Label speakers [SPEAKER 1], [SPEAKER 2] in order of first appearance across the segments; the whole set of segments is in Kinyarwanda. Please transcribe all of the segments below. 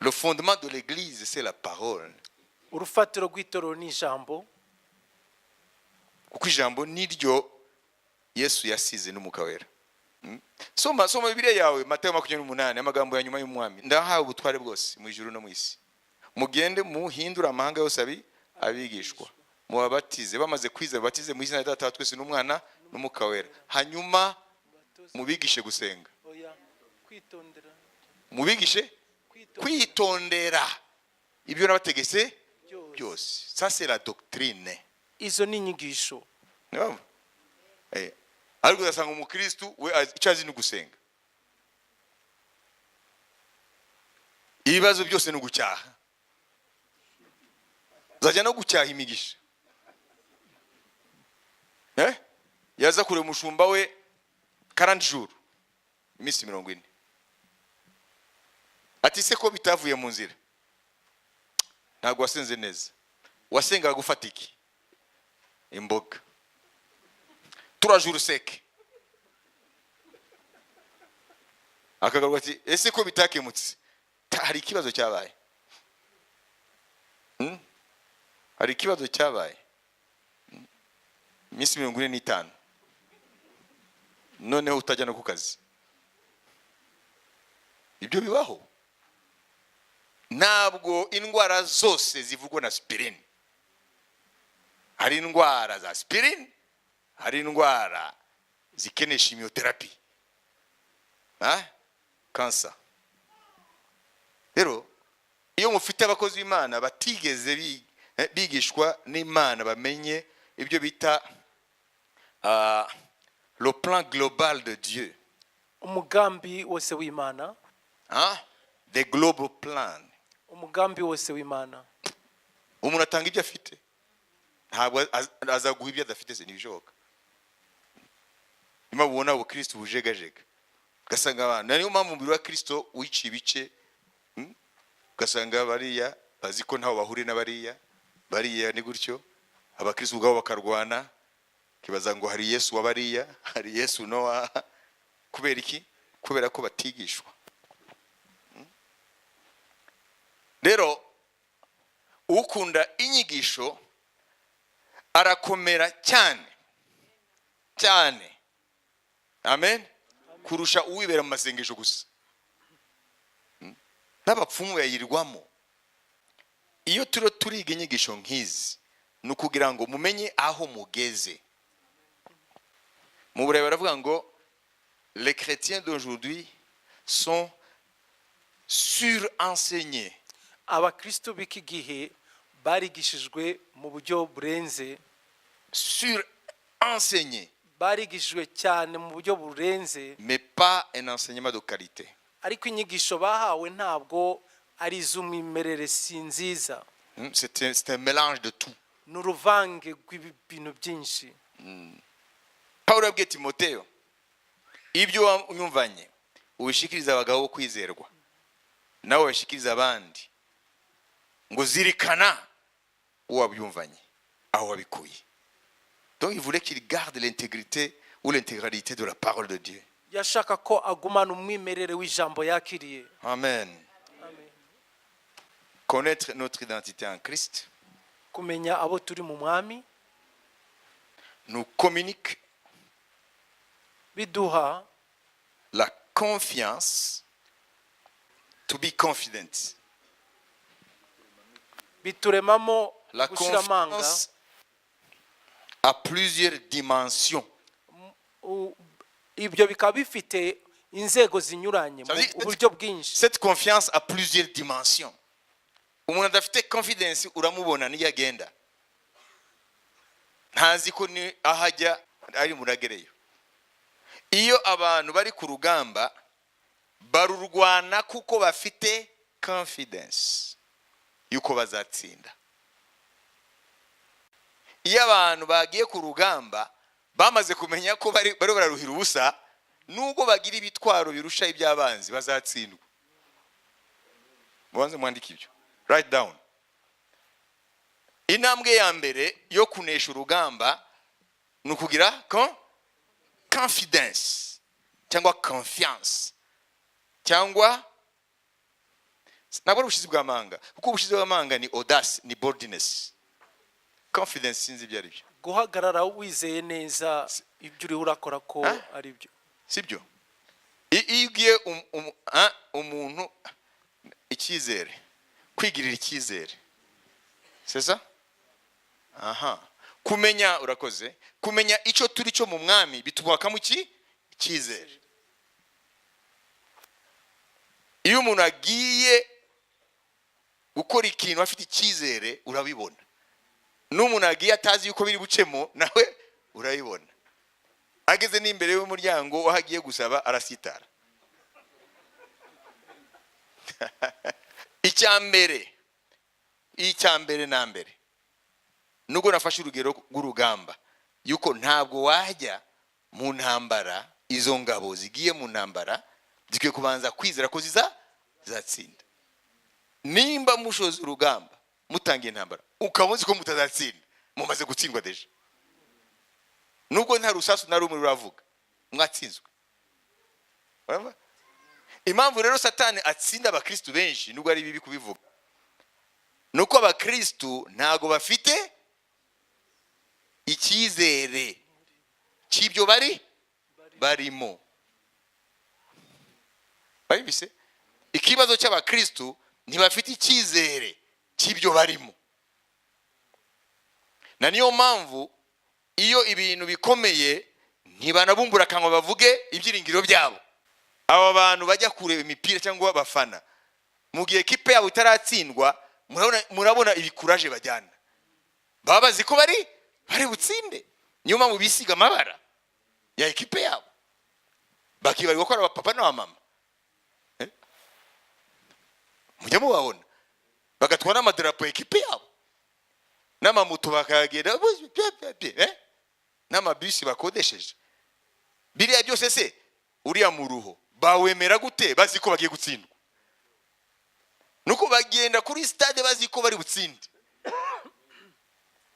[SPEAKER 1] Le fondement de l'église, c'est la parole.
[SPEAKER 2] urufatiro rw'itorero ni ijambo,
[SPEAKER 1] Kuko ijambo niryo Yesu yasize n'Umwuka Wera. Soma Bibiliya yawe, Matayo 28, amagambo ya nyuma y'umwami. Ndahawe ubutware bwose mu ijuru no mu isi. Mugende muhindura amahanga yose abigishwa. Mubabatize, bamaze kwizera batize mu izina rya Data twese n'Umwana n'Umwuka Wera. Hanyuma mubigishe gusenga.
[SPEAKER 2] kwitondera,
[SPEAKER 1] Mubigishe kwitondera ibyo nabategese byose. Ça c'est la doctrine.
[SPEAKER 2] izo ni inyigisho.
[SPEAKER 1] No. Ariko uzasanga umukristo we icyo azi ni gusenga. Ibibazo byose ni gucyaha. Uzajya no gucyaha imigisha. Yaza kure umushumba we 40 jours, iminsi 40. Ati se ko bitavuye mu nzira. Ntabwo wasenze neza. Wasengaga gufata iki? Imboga. 3 jours sec. Akagaruka ati ese ko bitakemutse? Hari ikibazo cyabaye. Hari ikibazo cyabaye. Iminsi 45. Noneho utajya no ku kazi. Ibyo bibaho. Ntabwo indwara zose zivugwa na aspirin. Hari indwara za aspirin, hari indwara zikeneye chimiotherapy. Cancer. Rero iyo mufite abakozi b'Imana batigeze bigishwa n'Imana bamenye ibyo bita le plan global de Dieu.
[SPEAKER 2] Umugambi wose w'Imana.
[SPEAKER 1] The global plan.
[SPEAKER 2] Umugambi wose w'Imana.
[SPEAKER 1] Umuntu atanga ibyo afite. Ntabwo azaguha ibyo adafite, se nibishoboka. Nyuma ubona ubukristo bujegajega. Gasanga abantu niyo mpamvu umubiri wa Kristo wici ibice. Gasanga bariya bazi ko ntaho bahuri bariya ni gutyo. Abakristo ubwabo bakarwana, kibaza ngo hari Yesu wabariya, hari Yesu Nowa. Kubera iki? Kubera ko batigishwa. Rero ukunda inyigisho arakomera cyane. Amen. Kurusha uwibera mu masengesho gusa. N'abapfumu yayirwamo. Iyo turiga inyigisho nk'izi nukugira ngo mumenye aho mugeze. Mu Burayi baravuga ngo les chrétiens d'aujourd'hui sont surenseignés.
[SPEAKER 2] Abakristo b'iki gihe barigishijwe mu buryo burenze.
[SPEAKER 1] Surenseignés.
[SPEAKER 2] Barigishijwe cyane mu buryo burenze.
[SPEAKER 1] Mais pas un enseignement de qualité.
[SPEAKER 2] Ariko inyigisho bahawe ntabwo ari iz'umwimerere, si nziza.
[SPEAKER 1] C'est un mélange de tout.
[SPEAKER 2] N'uruvange rw'ibintu byinshi.
[SPEAKER 1] Paulo yabwiye Timoteyo, ibyo unyumvanye ubishikiriza abagabo bo kwizerwa, nawe bashikiriza abandi, ngo zirikana uwabyumvanye aho wabikuye. Donc il voulait qu'il garde l'intégrité ou l'intégralité de la parole de Dieu.
[SPEAKER 2] Yashaka ko agumana umwimerere w'ijambo yakiriye.
[SPEAKER 1] Amen. Connaître notre identité en Christ
[SPEAKER 2] kumenya abo turi mu mwami
[SPEAKER 1] nous communique
[SPEAKER 2] biduha
[SPEAKER 1] la confiance to be confident.
[SPEAKER 2] Bituremamo
[SPEAKER 1] La
[SPEAKER 2] gushiramanga
[SPEAKER 1] confiance à plusieurs dimensions.
[SPEAKER 2] Ibyo bikaba bifite inzego zinyuranye mu buryo bwinshi.
[SPEAKER 1] Cette confiance a plusieurs dimensions. Umuntu adafite confidence uramubona niyo agenda. Ntazi ko ni ahajya ari muragereyo. Iyo abantu bari ku rugamba barurwana kuko bafite confidence yuko bazatsinda. Iyo abantu bagiye ku rugamba bamaze kumenya ko bari bararuhira ubusa, nubwo bagira ibitwaro birusha iby'abanzi bazatsindwa. Mubanze mwandike ibyo. Write down. Intambwe ya mbere yo kunesha urugamba nukugira confidence cyangwa confiance cyangwa ntabwo ari ubushizi bw'amanga, kuko ubushizi bw'amanga ni audace, ni boldness. Confidence sinzi ibyo ari byo.
[SPEAKER 2] guhagarara wizeye neza ibyo uri urakora ko ari byo,
[SPEAKER 1] sibyo? Iyo ugiye umuntu icyizere, kwigirira icyizere, seza kumenya, urakoze, kumenya icyo turi cyo mu mwami bitubakamo icyizere. Iyo umuntu agiye gukora ikintu afite icyizere urabibona, n'umuntu agiye atazi yuko biri bucemo nawe urabibona. Ageze n'imbere y'umuryango aho agiye gusaba arasitara. Icyambere na mbere nubwo nafashe urugero rw'urugamba yuko ntabwo wajya mu ntambara, izo ngabo zigiye mu ntambara zikwiye kubanza kwizera ko zizatsinda. Nimba mushoza urugamba mutangiye intambara ukamuzi ko mutazatsinda, mumaze gutsindwa deje. Nubwo nta rusasu na rumwe ruravuga mwatsinzwe. Impamvu rero Satani atsinda abakristo benshi nubwo ari bibi kubivuga, nuko abakristo ntago bafite icyizere cy'ibyo barimo. Bayibise ikibazo cy'abakristo, ntibafite icyizere cy'ibyo barimo. Na niyo mpamvu iyo ibintu bikomeye ntibanabumbura kanwa bavuge ibyiringiro byabo. Aba bantu bajya kureba imipira cyangwa bafana mu gihe kipe yabo itaratsindwa, murabona ibikuraje bajyana, baba bazi ko bari butsinde. Niyo mpamvu bisiga amabara ya ekipe yabo, bakibarirwa ko ari abapapa n'abamama. Mujya mubabona bagatwara n'amadarapo ya ekipe yabo, n'amamoto bakagenda n'amabisi bakodesheje. Biriya byose se uriya mu ruho bawemera gute bazi ko bagiye gutsindwa? Nuko bagenda kuri stade bazi ko bari butsinde.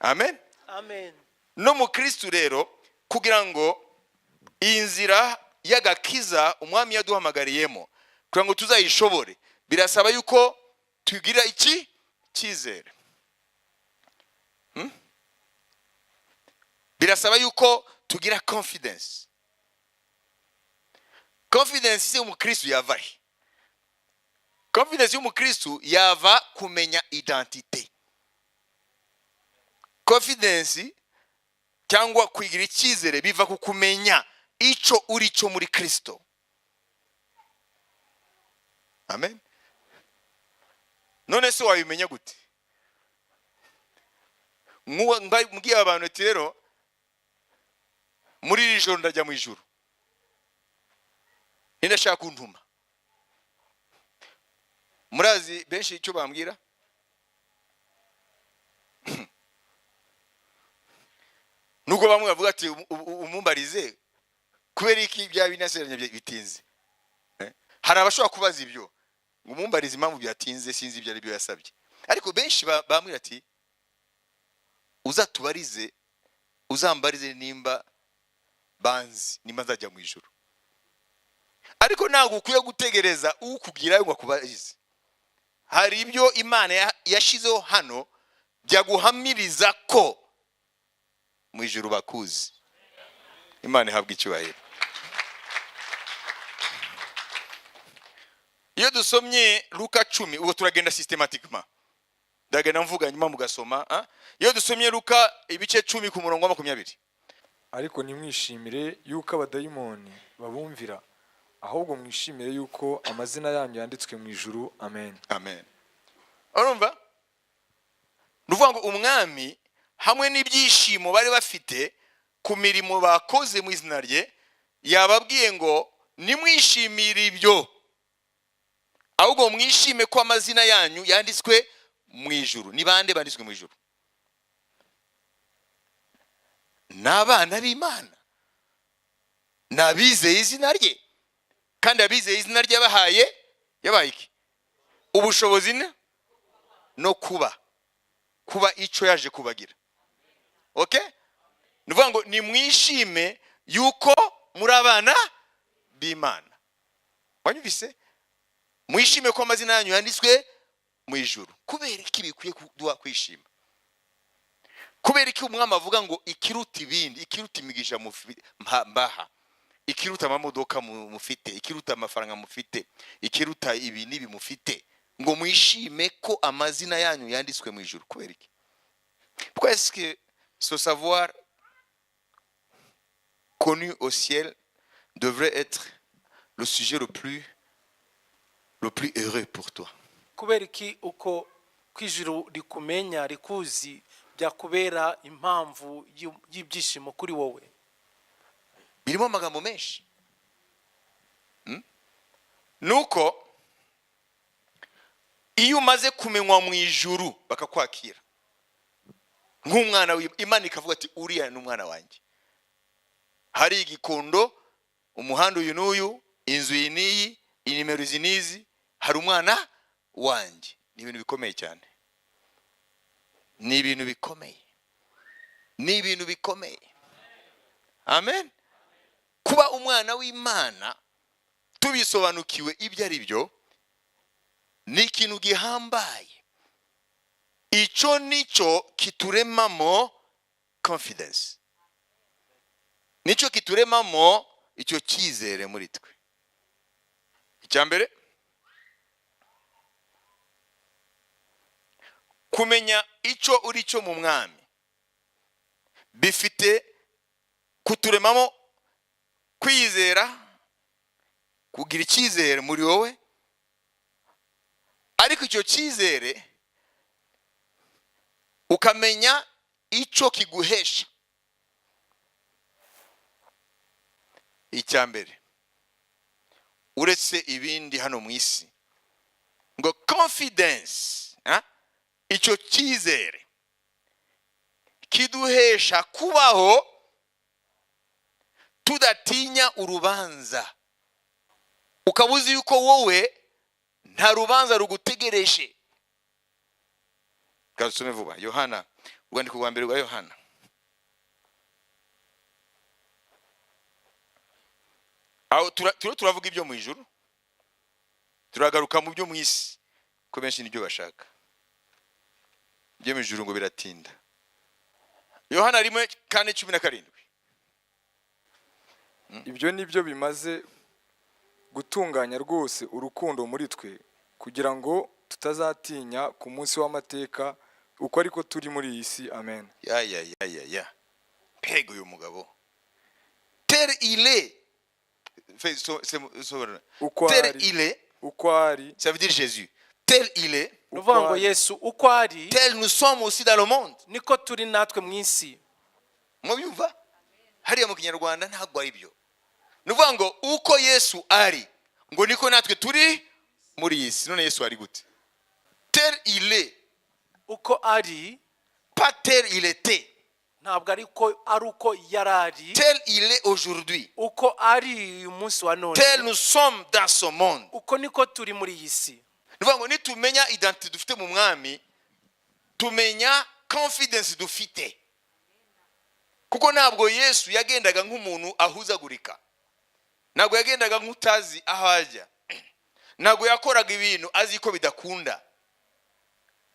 [SPEAKER 1] Amen.
[SPEAKER 2] Amen.
[SPEAKER 1] No mu Kristo rero, kugira ngo inzira y'agakiza umwami yaduhamagariyemo kugira ngo tuzayishobore, birasaba yuko tugira icyizere. Birasaba yuko tugira confidence. Confidence y'umukristo yava he? Confidence y'umukristo yava kumenya identite. Confidence cyangwa kwigira icyizere biva ku kumenya icyo uri cyo muri Kristo. Amen. None se wabimenya gute? Mugiye abantu ati rero muri iri joro ndajya mu ijuru, ndashaka kuntuma. Murazi benshi icyo bambwira? Nuko bamwe bavuga ati umumbarize kubera iki bya binaseranya bitinze. Hari abashobora kubaza ibyo, umumbarize impamvu byatinze sinzi ibyo ari byo yasabye. Ariko benshi bambwira ati uzatubarize, uzambarize nimba banzi nimba nzajya mu ijuru. Ariko ntabwo ukwiye gutegereza ukubwira ngo akubarize. Hari ibyo Imana yashizeho hano byaguhamiriza ko mu ijuru bakuzi. Imana ihabwa icyubahiro. Iyo dusomye Luka 10, ubwo turagenda systematiquement, ndagenda mvuga nyuma mugasoma. Iyo dusomye Luka ibice 10 ku murongo wa 20,
[SPEAKER 3] ariko nimwishimire yuko abadayimoni babumvira, ahubwo mwishimire yuko amazina yanyu yanditswe mu ijuru. Amen.
[SPEAKER 1] Amen. Urumva? Nuvuga ngo umwami hamwe n'ibyishimo bari bafite ku mirimo bakoze mu izina rye, yababwiye ngo nimwishimire ibyo, ahubwo mwishime ko amazina yanyu yanditswe mu ijuru. Ni bande banditswe mu ijuru? N'abana b'Imana, n'abizeye izina rye. Kandi abizeye izina rye yabaye iki? Ubushobozi no kuba icyo yaje kubagira. Okay? Nuvuga ngo nimwishime yuko muri abana b'Imana. Wanyumvise? mwishime ko amazina yanyu yanditswe mu ijuru. Kubera iki bikwiye kuduha kwishima? Kubera iki umwami avuga ngo ikiruta ibindi, ikiruta imigisha mbaha, ikiruta amamodoka mufite, ikiruta amafaranga mufite, ikiruta ibi nibi mufite, ngo mwishime ko amazina yanyu yanditswe mu ijuru? Kubera iki? Pourquoi est-ce que ce savoir connu au ciel devrait être le sujet le plus heureux pour toi?
[SPEAKER 2] kubera iki uko kwijuru rikumenya rikuzi byakubera impamvu y'ibyishimo kuri wowe?
[SPEAKER 1] Birimo amagambo menshi. Nuko iyo umaze kumenywa mu ijuru bakakwakira nk'umwana w'Imana, ikavuga ati uriya ni umwana wanjye, hari igikondo, umuhanda uyu n'uyu, inzu iyi n'iyi, inimero izi n'izi, hari umwana wanjye. Ni ibintu bikomeye cyane, ni ibintu bikomeye, ni ibintu bikomeye. Amen. Kuba umwana w'Imana tubisobanukiwe ibyo ari byo ni ikintu gihambaye. Icyo nicyo kituremamo confidence, nicyo kituremamo icyo cyizere muri twe. Icyambere, kumenya icyo uri cyo mu mwami bifite kuturemamo kwizera, kugira icyizere muri wowe. Ariko icyo cyizere ukamenya icyo kiguhesha. Icyambere, uretse ibindi hano mu isi, ngo confidence, icyo cyizere kiduhesha kubaho tudatinya urubanza. Ukabuzi yuko wowe nta rubanza rugutegereje. Kasome vuba Yohana, urwandiko rwa mbere rwa Yohana. Aho turavuga ibyo mu ijuru, turagaruka mu byo mu isi, ko benshi nibyo bashaka. Ibyo mu ijuru ngo biratinda. Yohana 1:17.
[SPEAKER 3] Ibyo nibyo bimaze gutunganya rwose urukundo muri twe, kugira ngo tutazatinya ku munsi w'amateka uko ariko turi muri iyi si. Amen.
[SPEAKER 1] Ya. Pego uyu mugabo. Tel il est. Tel il est.
[SPEAKER 3] Uko ari.
[SPEAKER 1] Ça veut dire Jésus. Tel il est.
[SPEAKER 2] Nuvango Yesu uko ari,
[SPEAKER 1] tel nous sommes aussi dans le monde.
[SPEAKER 2] niko turi natwe mu isi.
[SPEAKER 1] Mubyumva? Hariya mu Kinyarwanda ntabwo ari byo. Nuvango uko Yesu ari, ngo niko natwe turi muri iyi si. None Yesu ari gute? Tel il est.
[SPEAKER 2] Uko ari,
[SPEAKER 1] Pas tel il était.
[SPEAKER 2] ntabwo ari uko yarari.
[SPEAKER 1] Tel il est aujourd'hui.
[SPEAKER 2] Uko ari uyu munsi wa none,
[SPEAKER 1] Tel nous sommes dans ce monde.
[SPEAKER 2] uko niko turi muri iyi si.
[SPEAKER 1] Nuvango nitumenya identité dufite mu mwami, tumenya confidence dufite. Kuko ntabwo Yesu yagendaga nk'umuntu ahuzagurika, ntabwo yagendaga nk'utazi aho ajya, ntabwo yakoraga ibintu azi ko bidakunda.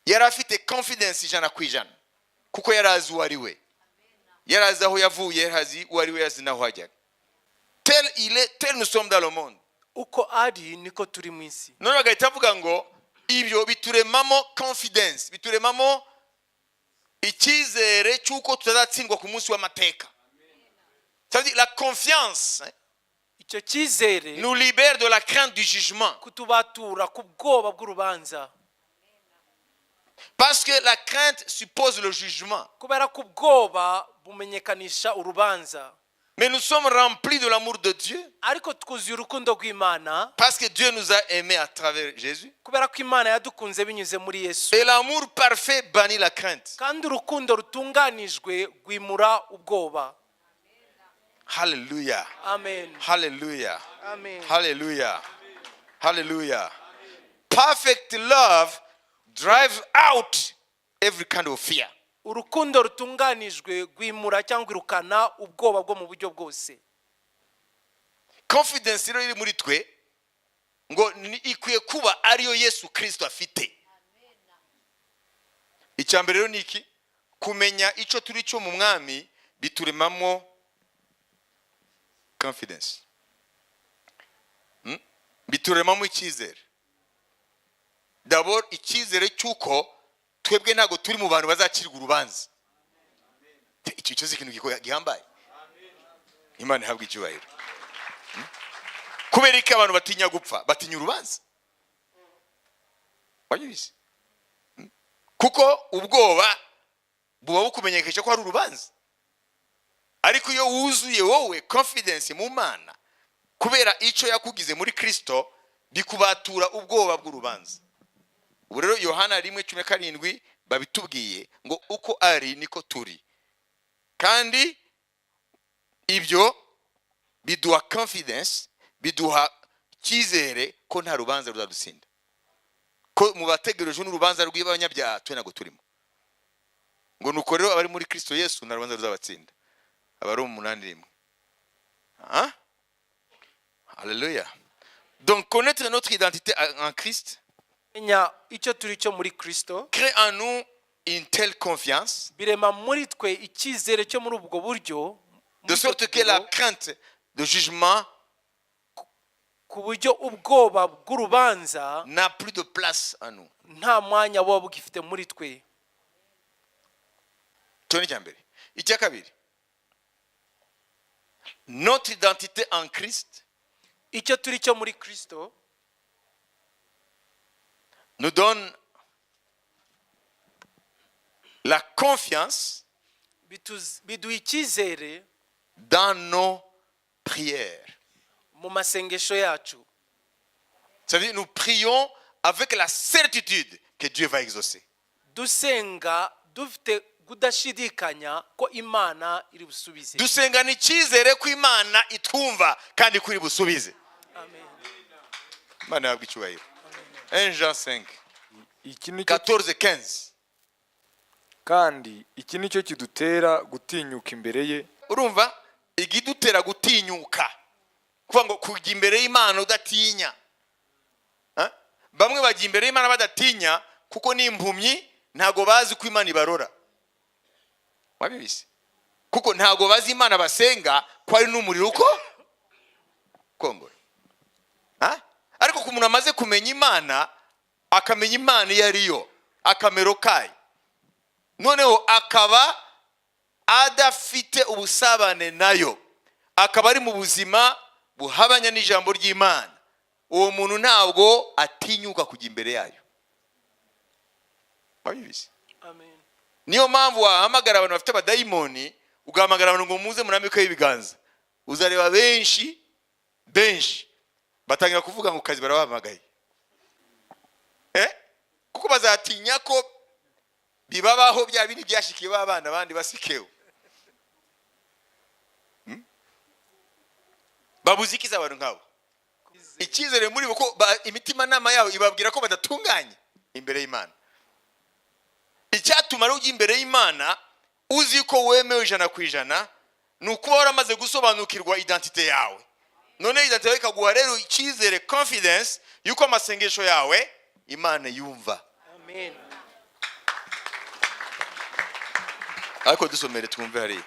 [SPEAKER 1] Yari afite confidence 100%, kuko yari azi uwo ari we, yari azi aho yavuye, yari azi uwo ari we, yazi n'aho ajya. Tel il est, tel nous sommes dans le monde.
[SPEAKER 2] Uko ari niko turi mu isi.
[SPEAKER 1] None bagahita bavuga ngo ibyo bituremamo confidence, bituremamo icyizere cy'uko tutazatsindwa ku munsi w'amateka. Ça veut dire la confiance
[SPEAKER 2] Icyo cyizere
[SPEAKER 1] nous libère de la crainte du jugement.
[SPEAKER 2] kutubatura ku bwoba bw'urubanza.
[SPEAKER 1] Parce que la crainte suppose le jugement.
[SPEAKER 2] Kubera ko ubwoba bumenyekanisha urubanza.
[SPEAKER 1] Mais nous sommes remplis de l'amour de Dieu.
[SPEAKER 2] Ariko twuzuye urukundo rw'Imana.
[SPEAKER 1] Parce que Dieu nous a aimés à travers Jésus.
[SPEAKER 2] Kubera ko Imana yadukunze binyuze muri Yesu.
[SPEAKER 1] Et l'amour parfait bannit la crainte.
[SPEAKER 2] Kandi urukundo rutunganijwe rwimura ubwoba.
[SPEAKER 1] Hallelujah.
[SPEAKER 2] Amen.
[SPEAKER 1] Hallelujah.
[SPEAKER 2] Amen.
[SPEAKER 1] Hallelujah. Hallelujah. Perfect love drives out every kind of fear.
[SPEAKER 2] Urukundo rutunganijwe rwimura cyangwa irukana ubwoba bwo mu buryo bwose.
[SPEAKER 1] Confidence iri muri twe ngo ikwiye kuba ariyo Yesu Kristo afite. Icyambere rero niki kumenya ico turi cyo mu mwami bituremamo confidence. Bituremamo icyizere. D'abord icyizere cyuko twebwe ntago turi mu bantu bazakirwa urubanza. Icyo cyo ikintu gihambaye. Imana ihabwa icyubahiro. Kubera iki abantu batinya gupfa, batinya urubanza? Wabizi? Kuko ubwoba buba bukumenyekesha ko hari urubanza. Ariko iyo wuzuye wowe confidence mu Mana kubera icyo yakugize muri Kristo bikubatura ubwoba bw'urubanza. Ubu rero Yohana 1:17 babitubwiye ngo uko ari niko turi. Kandi ibyo biduha confidence, biduha cyizere ko nta rubanza ruzadutsinda. Ko mu bategereje n'urubanza rw'abanyabyaha twe nago turimo. Ngo nuko rero abari muri Kristo Yesu nta rubanza ruzabatsinda. Abari mu 8:1. Hein? Alléluia. Donc connaître notre identité en Christ
[SPEAKER 2] icyo turi cyo muri Kristo
[SPEAKER 1] crée en nous une telle confiance
[SPEAKER 2] birema muri twe icyizere cyo muri ubwo buryo
[SPEAKER 1] de sorte que la crainte de jugement
[SPEAKER 2] ku buryo ubwoba bw'urubanza
[SPEAKER 1] n'a plus de place en nous.
[SPEAKER 2] nta mwanya buba bugifite muri twe.
[SPEAKER 1] Toni cyambere. Icya kabiri. Notre identité en Christ
[SPEAKER 2] icyo turi cyo muri Kristo
[SPEAKER 1] nous donne la confiance
[SPEAKER 2] biduha icyizere
[SPEAKER 1] dans nos prières.
[SPEAKER 2] mu masengesho yacu.
[SPEAKER 1] Ça veut dire nous prions avec la certitude que Dieu va exaucer.
[SPEAKER 2] Dusenga dufite kudashidikanya ko Imana iri busubize.
[SPEAKER 1] Dusenga n'icyizere ko Imana itwumva kandi kuri busubize.
[SPEAKER 2] Amen.
[SPEAKER 1] Imana yabwa icyubahiro. 1 Jean 5
[SPEAKER 3] iki nicyo
[SPEAKER 1] 14-15.
[SPEAKER 3] kandi iki nicyo kidutera gutinyuka imbere ye.
[SPEAKER 1] Urumva igidutera gutinyuka kuvuga ngo kujya imbere y'Imana udatinya. Bamwe bajya imbere y'Imana badatinya kuko ni impumyi ntago bazi ko Imana ibarora. Wabibise kuko ntago bazi Imana basenga ko ari n'umuriro uko kongora. Ariko ku muntu amaze kumenya Imana akamenya Imana iyo ariyo akamero kayo noneho akaba adafite ubusabane nayo akaba ari mu buzima buhabanya n'ijambo ry'Imana, uwo muntu ntabwo atinyuka kujya imbere yayo. Wabibise?
[SPEAKER 2] Amen.
[SPEAKER 1] Niyo mpamvu wahamagara abantu bafite abadayimoni ugahamagara abantu ngo muze munamike y'ibiganza uzareba benshi batangira kuvuga ngo kazi barabahamagaye. Kuko bazatinya ko bibabaho bya bindi byashikiye babana abandi basikewe. Babuzikiza abantu nkabo. Icyizere muri bo ko imitima nama yabo ibabwira ko badatunganye imbere y'Imana. Icyatuma rujya imbere y'Imana uzi ko wemewe 100% nuko waramaze gusobanukirwa identite yawe. None identite yawe ikaguha rero icyizere confidence yuko amasengesho yawe Imana yumva.
[SPEAKER 2] Amen.
[SPEAKER 1] Ariko dusomere twumve hari.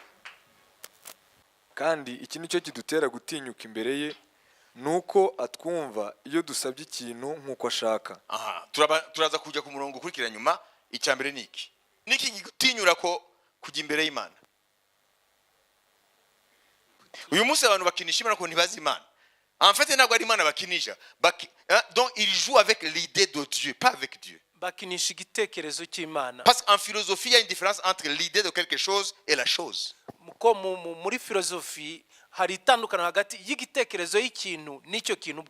[SPEAKER 3] Kandi iki nicyo kidutera gutinyuka imbere ye nuko atwumva iyo dusabye ikintu nkuko ashaka.
[SPEAKER 1] Turaza kujya ku murongo ukurikira nyuma. Icyambere niki gutinyura ko kujya imbere y'Imana. Uyu munsi abantu bakinisha Imana ko ntibazi Imana. En fait ntabwo ari Imana bakinisha. Donc il joue avec l'idée de Dieu, pas avec Dieu.
[SPEAKER 2] Bakinisha igitekerezo cy'Imana.
[SPEAKER 1] Parce qu'en philosophie il y a une différence entre l'idée de quelque chose et la chose.
[SPEAKER 2] Muko muri philosophie hari itandukana hagati y'igitekerezo y'ikintu n'icyo kintu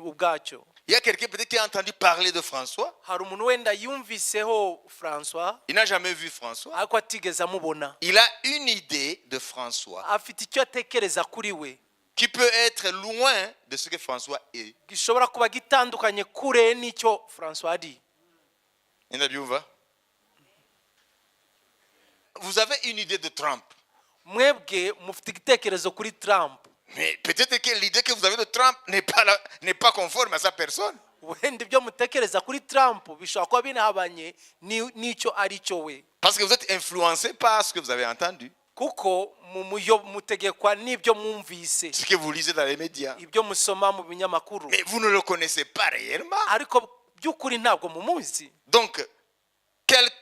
[SPEAKER 2] ubwacyo.
[SPEAKER 1] Il y a quelqu'un peut-être qui a entendu parler de François.
[SPEAKER 2] Hari umuntu wenda yumviseho François.
[SPEAKER 1] Il n'a jamais vu François.
[SPEAKER 2] Ariko atigeze amubona.
[SPEAKER 1] Il a une idée de François.
[SPEAKER 2] Afite icyo atekereza kuri we.
[SPEAKER 1] Qui peut être loin de ce que François est.
[SPEAKER 2] Gishobora kuba gitandukanye kure n'icyo François ari.
[SPEAKER 1] Vous avez une idée de Trump.
[SPEAKER 2] Mwebwe mufite igitekerezo kuri Trump.
[SPEAKER 1] Mais peut-être que l'idée que vous avez de Trump n'est pas conforme à sa personne.
[SPEAKER 2] wenda ibyo mutekereza kuri Trump bishobora kuba binahabanye n'icyo ari cyo we,
[SPEAKER 1] Parce que vous êtes influencé par ce que vous avez entendu,
[SPEAKER 2] kuko mutegekwa n'ibyo mwumvise,
[SPEAKER 1] ce que vous lisez dans les médias.
[SPEAKER 2] ibyo musoma mu binyamakuru,
[SPEAKER 1] Mais vous ne le connaissez pas réellement.
[SPEAKER 2] ariko by'ukuri ntabwo mumuzi.
[SPEAKER 1] Donc,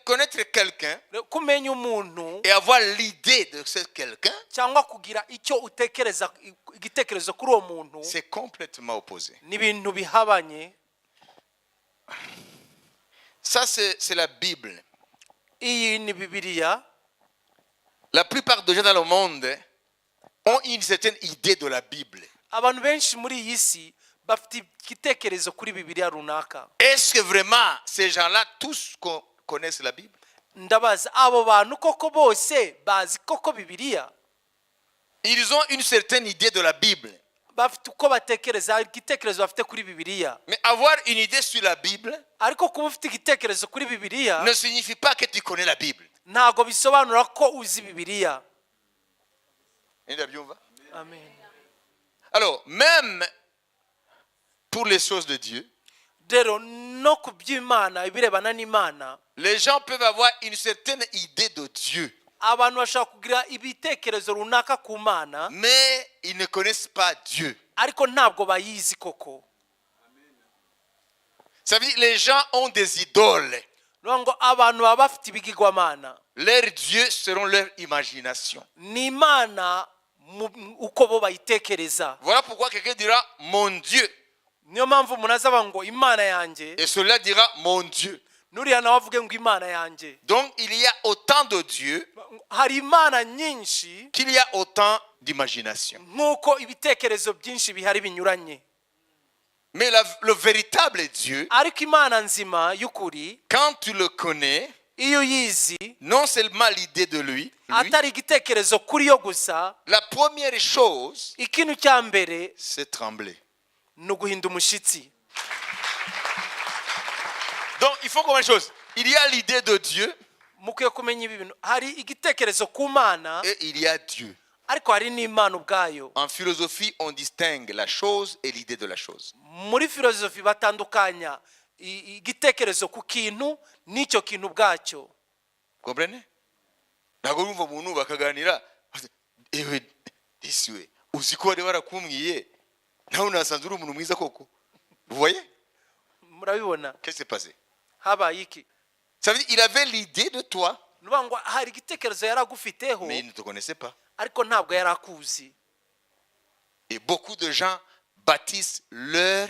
[SPEAKER 1] connaître quelqu'un
[SPEAKER 2] Kumenya umuntu
[SPEAKER 1] et avoir l'idée de ce quelqu'un,
[SPEAKER 2] cyangwa kugira icyo utekereza, igitekerezo kuri uwo muntu,
[SPEAKER 1] c'est complètement opposé.
[SPEAKER 2] n'ibintu bihabanye.
[SPEAKER 1] Ça, c'est la Bible.
[SPEAKER 2] Iyi ni Bibiliya.
[SPEAKER 1] La plupart des gens dans le monde ont une certaine idée de la Bible.
[SPEAKER 2] Abantu benshi muri iyi si bafite igitekerezo kuri Bibiliya runaka.
[SPEAKER 1] Est-ce que vraiment ces gens-là tous connaissent la Bible?
[SPEAKER 2] Ndabaza abo bantu koko bose bazi koko Bibiliya?
[SPEAKER 1] Ils ont une certaine idée de la Bible.
[SPEAKER 2] Bafite uko batekereza, igitekerezo bafite kuri Bibiliya.
[SPEAKER 1] Mais avoir une idée sur la Bible
[SPEAKER 2] Ariko kuba ufite igitekerezo kuri Bibiliya
[SPEAKER 1] ne signifie pas que tu connais la Bible.
[SPEAKER 2] ntago bisobanura ko uzi Bibiliya. Amen.
[SPEAKER 1] Alors, même pour les choses de Dieu,
[SPEAKER 2] Rero no ku by'Imana, ibirebana n'Imana,
[SPEAKER 1] les gens peuvent avoir une certaine idée de Dieu,
[SPEAKER 2] abantu bashaka kugira ibitekerezo runaka ku Mana,
[SPEAKER 1] mais ils ne connaissent pas Dieu.
[SPEAKER 2] ariko ntabwo bayizi koko.
[SPEAKER 1] Ça veut dire que les gens ont des idoles.
[SPEAKER 2] Ngo abantu baba bafite ibigirwamana,
[SPEAKER 1] Leurs dieux seront leur imagination.
[SPEAKER 2] ni Imana uko bo bayitekereza.
[SPEAKER 1] Voilà pourquoi quelqu'un dira mon Dieu
[SPEAKER 2] Niyo mpamvu umuntu azaba ngo Imana yanjye,
[SPEAKER 1] et celui-là dira mon Dieu.
[SPEAKER 2] nuriya nawe avuge ngo Imana yanjye.
[SPEAKER 1] Donc il y a autant de dieux
[SPEAKER 2] Hari Imana nyinshi
[SPEAKER 1] qu'il y a autant d'imagination.
[SPEAKER 2] nk'uko ibitekerezo byinshi bihari binyuranye.
[SPEAKER 1] Mais le véritable Dieu,
[SPEAKER 2] Ariko Imana nzima y'ukuri,
[SPEAKER 1] quand tu le connais,
[SPEAKER 2] iyo uyizi,
[SPEAKER 1] non seulement l'idée de lui,
[SPEAKER 2] atari igitekerezo kuri yo gusa,
[SPEAKER 1] la première chose,
[SPEAKER 2] ikintu cya mbere
[SPEAKER 1] c'est trembler.
[SPEAKER 2] ni uguhinda umushyitsi.
[SPEAKER 1] Donc il faut comprendre une chose. Il y a l'idée de Dieu
[SPEAKER 2] Mukwiye kumenya ibi bintu. Hari igitekerezo ku Mana,
[SPEAKER 1] et il y a Dieu.
[SPEAKER 2] ariko hari n'Imana ubwayo.
[SPEAKER 1] En philosophie, on distingue la chose et l'idée de la chose.
[SPEAKER 2] Muri filozofi batandukanya igitekerezo ku kintu n'icyo kintu ubwacyo.
[SPEAKER 1] Comprenez? Ntabwo urumva umuntu bakaganira ewe disiwe uzi ko wari warakumwiye nawe unasanze uri umuntu mwiza koko. Vous voyez?
[SPEAKER 2] Murabibona?
[SPEAKER 1] Qu'est-ce qui s'est passé?
[SPEAKER 2] Habaye iki?
[SPEAKER 1] Ça veut dire il avait l'idée de toi,
[SPEAKER 2] Nuvuga ngo hari igitekerezo yaragufiteho,
[SPEAKER 1] mais il ne te connaissait pas.
[SPEAKER 2] ariko ntabwo yarakuzi.
[SPEAKER 1] Et beaucoup de gens bâtissent leur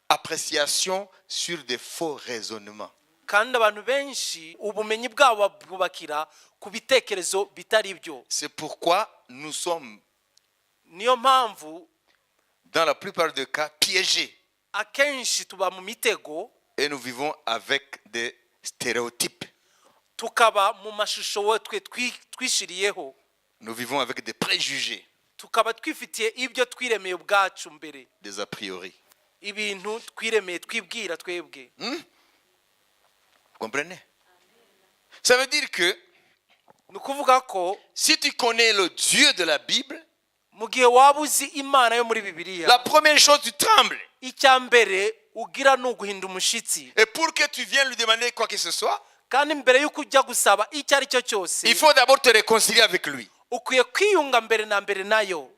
[SPEAKER 1] appréciation sur des faux raisonnements.
[SPEAKER 2] Kandi abantu benshi ubumenyi bwabo bwubakira ku bitekerezo bitari byo.
[SPEAKER 1] C'est pourquoi nous sommes,
[SPEAKER 2] Niyo mpamvu
[SPEAKER 1] dans la plupart des cas, piégés.
[SPEAKER 2] akenshi tuba mu mitego,
[SPEAKER 1] Et nous vivons avec des stéréotypes.
[SPEAKER 2] tukaba mu mashusho we twishiriyeho,
[SPEAKER 1] Nous vivons avec des préjugés,
[SPEAKER 2] tukaba twifitiye ibyo twiremeye ubwacu mbere,
[SPEAKER 1] des a priori.
[SPEAKER 2] ibintu twiremeye twibwira twebwe.
[SPEAKER 1] Vous comprenez? Ça veut dire que
[SPEAKER 2] Ni ukuvuga ko
[SPEAKER 1] si tu connais le Dieu de la Bible,
[SPEAKER 2] mu gihe waba uzi Imana yo muri Bibiliya,
[SPEAKER 1] la première chose, tu trembles.
[SPEAKER 2] icya mbere ugira ni uguhinda umushyitsi.
[SPEAKER 1] Et pour que tu viennes lui demander quoi que ce soit,
[SPEAKER 2] Kandi mbere y'uko ujya gusaba icyo ari cyo cyose,
[SPEAKER 1] il faut d'abord te réconcilier avec lui.
[SPEAKER 2] ukwiye kwiyunga mbere na mbere nayo.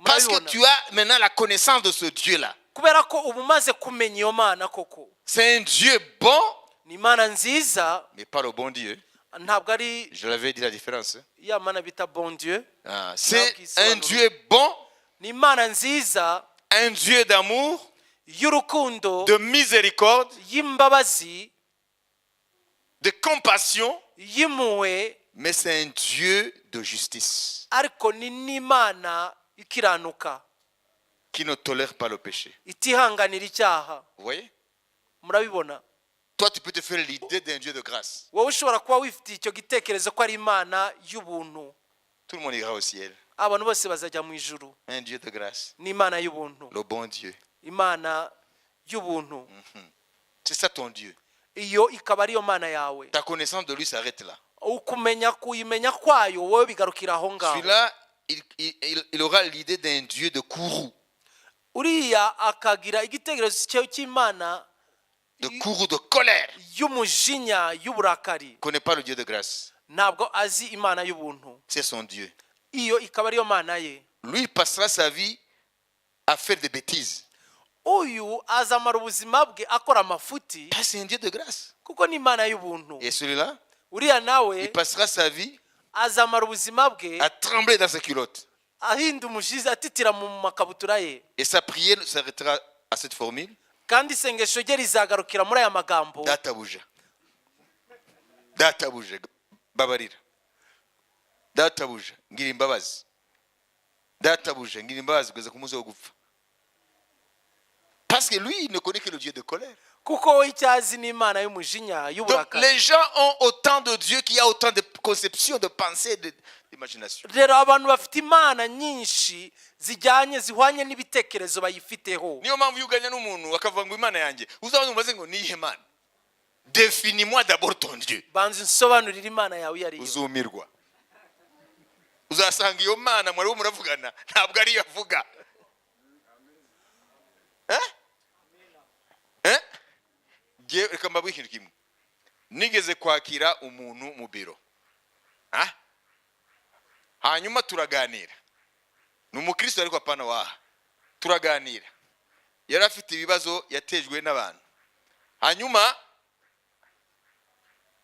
[SPEAKER 1] Parce que
[SPEAKER 2] Murabibona?
[SPEAKER 1] tu as maintenant la connaissance de ce Dieu-là.
[SPEAKER 2] Kubera ko uba umaze kumenya iyo Mana koko.
[SPEAKER 1] C'est un Dieu bon,
[SPEAKER 2] Ni Imana nziza,
[SPEAKER 1] mais pas le bon Dieu.
[SPEAKER 2] ntabwo ari
[SPEAKER 1] Je l'avais dit la différence.
[SPEAKER 2] ya Mana bita bon Dieu.
[SPEAKER 1] Ah, c'est un Dieu bon,
[SPEAKER 2] Ni Imana nziza
[SPEAKER 1] un Dieu d'amour,
[SPEAKER 2] y'urukundo,
[SPEAKER 1] de miséricorde,
[SPEAKER 2] y'imbabazi,
[SPEAKER 1] de compassion,
[SPEAKER 2] y'impuhwe,
[SPEAKER 1] mais c'est un Dieu de justice
[SPEAKER 2] ariko ni n'Imana ikiranuka,
[SPEAKER 1] qui ne tolère pas le péché.
[SPEAKER 2] itihanganira icyaha.
[SPEAKER 1] Vous voyez?
[SPEAKER 2] Murabibona?
[SPEAKER 1] Toi, tu peux te faire l'idée d'un Dieu de grâce.
[SPEAKER 2] Wowe ushobora kuba wifitiye icyo gitekerezo ko ari Imana y'ubuntu.
[SPEAKER 1] Tout le monde ira au ciel.
[SPEAKER 2] Abantu bose bazajya mu ijuru.
[SPEAKER 1] Un Dieu de grâce.
[SPEAKER 2] Ni Imana y'ubuntu.
[SPEAKER 1] Le bon Dieu.
[SPEAKER 2] Imana y'ubuntu.
[SPEAKER 1] C'est ça ton Dieu.
[SPEAKER 2] Iyo ikaba ariyo Mana yawe.
[SPEAKER 1] Ta connaissance de lui s'arrête là.
[SPEAKER 2] Kuyimenya kwayo wowe bigarukira aho ngaho.
[SPEAKER 1] Celui-là, il aura l'idée d'un Dieu de courroux.
[SPEAKER 2] uriya akagira igitekerezo cy'imana
[SPEAKER 1] De courroux de colère.
[SPEAKER 2] y'umujinya y'uburakari.
[SPEAKER 1] Il ne connaît pas le Dieu de grâce.
[SPEAKER 2] Ntabwo azi imana y'ubuntu.
[SPEAKER 1] C'est son Dieu.
[SPEAKER 2] Iyo ikaba ariyo mana ye.
[SPEAKER 1] Lui, il passera sa vie à faire des bêtises.
[SPEAKER 2] Uyu azamara ubuzima bwe akora amafuti
[SPEAKER 1] Ça, c'est un Dieu de grâce.
[SPEAKER 2] kuko ni imana y'ubuntu.
[SPEAKER 1] Et celui-là,
[SPEAKER 2] Uriya nawe
[SPEAKER 1] il passera sa vie
[SPEAKER 2] azamara ubuzima bwe
[SPEAKER 1] à trembler dans ses culottes.
[SPEAKER 2] ahinda umujizi atitira mu makabutura ye.
[SPEAKER 1] Et sa prière s'arrêtera à cette formule.
[SPEAKER 2] Kandi isengesho rye rizagarukira muri aya magambo.
[SPEAKER 1] Databuja. Databuja. Babarira. Databuja. Ngira imbabazi. Databuja. Ngira imbabazi kugeza ku munsi wo gupfa. Parce que lui, il ne connaît que le Dieu de colère.
[SPEAKER 2] Kuko we icyo azi ni imana y'umujinya
[SPEAKER 1] Donc
[SPEAKER 2] y'uburakari.
[SPEAKER 1] les gens ont autant de Dieu qu'il y a autant de conceptions, de pensées, d'imagination.
[SPEAKER 2] Rero abantu bafite imana nyinshi zihwanye n'ibitekerezo bayifiteho.
[SPEAKER 1] Niyo mpamvu iyo uganya n'umuntu akavuga ngo imana yanjye uzabaza umubaze ngo niyihe mana. Définis-moi d'abord ton Dieu.
[SPEAKER 2] Banza unsobanurire imana yawe iyo ari yo.
[SPEAKER 1] Uzumirwa. Uzasanga iyo mana mwari muravugana ntabwo ari yavuga. Reka mbabwire ikintu kimwe. Nigeze kwakira umuntu mu biro. Hanyuma turaganira. Ni umukristo ariko apana waha. Turaganira. Yari afite ibibazo yatejwe n'abantu. Hanyuma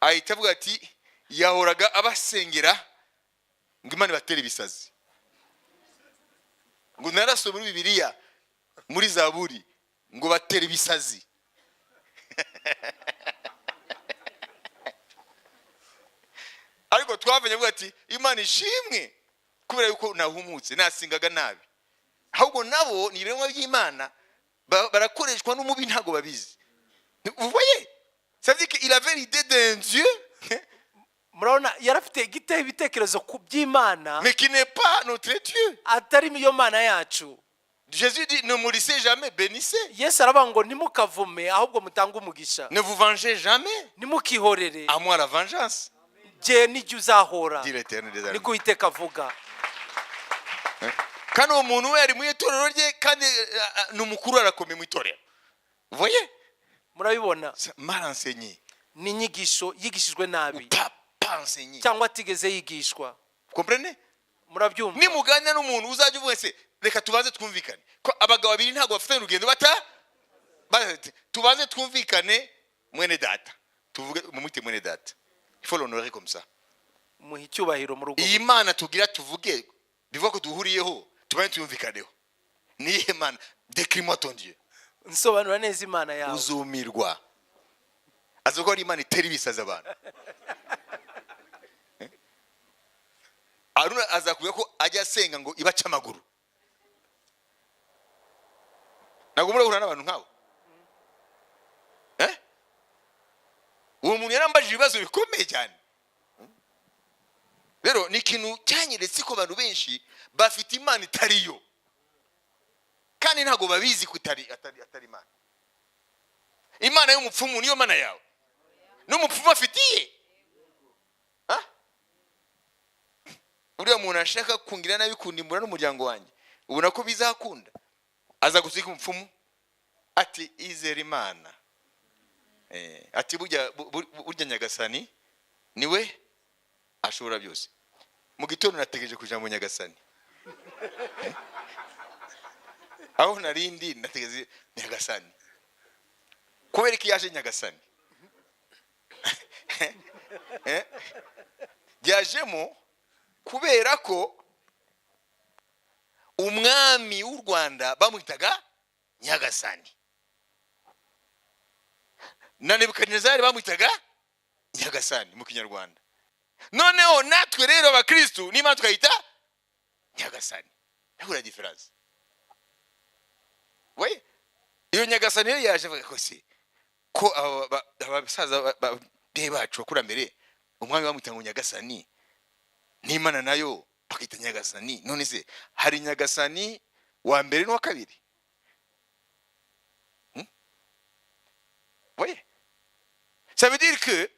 [SPEAKER 1] ahita avuga ati yahoraga abasengera ngo Imana ibatere ibisazi. Ngo narasoma muri Bibiliya muri Zaburi ngo batere ibisazi. Ariko twavanye avuga ati Imana ishimwe kubera yuko nahumutse nasingaga nabi. Ahubwo nabo ni ibiremwa by'Imana barakoreshwa n'umubi ntago babizi. Vous voyez? Ça veut dire qu'il avait l'idée d'un Dieu
[SPEAKER 2] Murabona yarafite ibitekerezo ku by'Imana
[SPEAKER 1] mais qui n'est pas notre Dieu.
[SPEAKER 2] atari iyo mana yacu.
[SPEAKER 1] Jésus dit ne maudissez jamais, bénissez.
[SPEAKER 2] Yesu aravuga ngo ntimukavume ahubwo mutange umugisha.
[SPEAKER 1] Ne vous vengez jamais.
[SPEAKER 2] Nimukihorere.
[SPEAKER 1] À moi la vengeance.
[SPEAKER 2] Je nijye uzahora.
[SPEAKER 1] Dit l'Éternel des armées.
[SPEAKER 2] Niko Uwiteka avuga.
[SPEAKER 1] Kandi uwo muntu we ari mu itorero rye kandi n'umukuru arakomeye mu itorero. Vous voyez?
[SPEAKER 2] Murabibona?
[SPEAKER 1] Mal enseigné.
[SPEAKER 2] Ni inyigisho yigishijwe nabi.
[SPEAKER 1] Pas enseigné.
[SPEAKER 2] Cyangwa atigeze yigishwa.
[SPEAKER 1] Vous comprenez?
[SPEAKER 2] Murabyumva?
[SPEAKER 1] Nimuganira n'umuntu uzajya uvuga se reka tubanze twumvikane ko abagabo babiri ntago bafite urugendo tubanze twumvikane mwene data tuvuge mumwite mwene data. Il faut l'honorer comme ça.
[SPEAKER 2] Muha icyubahiro mu rugo.
[SPEAKER 1] Iyi Mana tugira tuvuge bivuga ko duhuriyeho tubanze twumvikaneho. Niyihe Mana? Décris-moi ton Dieu.
[SPEAKER 2] Nsobanura neza imana yawe.
[SPEAKER 1] Uzumirwa. Azoko ari Imana itera ibisaza abantu. Aruna azakuye ko ajya asenga ngo ibaca amaguru. Ntabwo murahura n'abantu nk'abo. Uwo muntu yarambajije ibibazo bikomeye cyane. Rero ni ikintu cyanyeretse ko abantu benshi bafite Imana itariyo. Kandi ntabwo babizi ko atari Imana. Imana y'umupfumu niyo mana yawe. N'umupfumu afitiye. Uriya muntu ashaka kungira nabi kundimbura n'umuryango wanjye. Ubona ko bizakunda. Aza gusika umupfumu ati izera Imana. Ati burya Nyagasani niwe ashobora byose. Mu gitondo nategereje kuja mu Nyagasani. Aho narindi nategereje Nyagasani. Kubera iki yaje Nyagasani? Yajemo kubera ko umwami w'u Rwanda bamwitaga Nyagasani. Na Nebukadinezari bamwitaga Nyagasani mu Kinyarwanda. Noneho natwe rero abakristo n'Imana twayita Nyagasani. Ntabwo la différence. Oui. Iyo Nyagasani rero yaje avuga ko se ko abasaza bacu bakura mbere umwami bamwita ngo Nyagasani n'Imana nayo bakita Nyagasani. None se hari Nyagasani wa mbere n'uwa kabiri? Oui. Ça veut dire que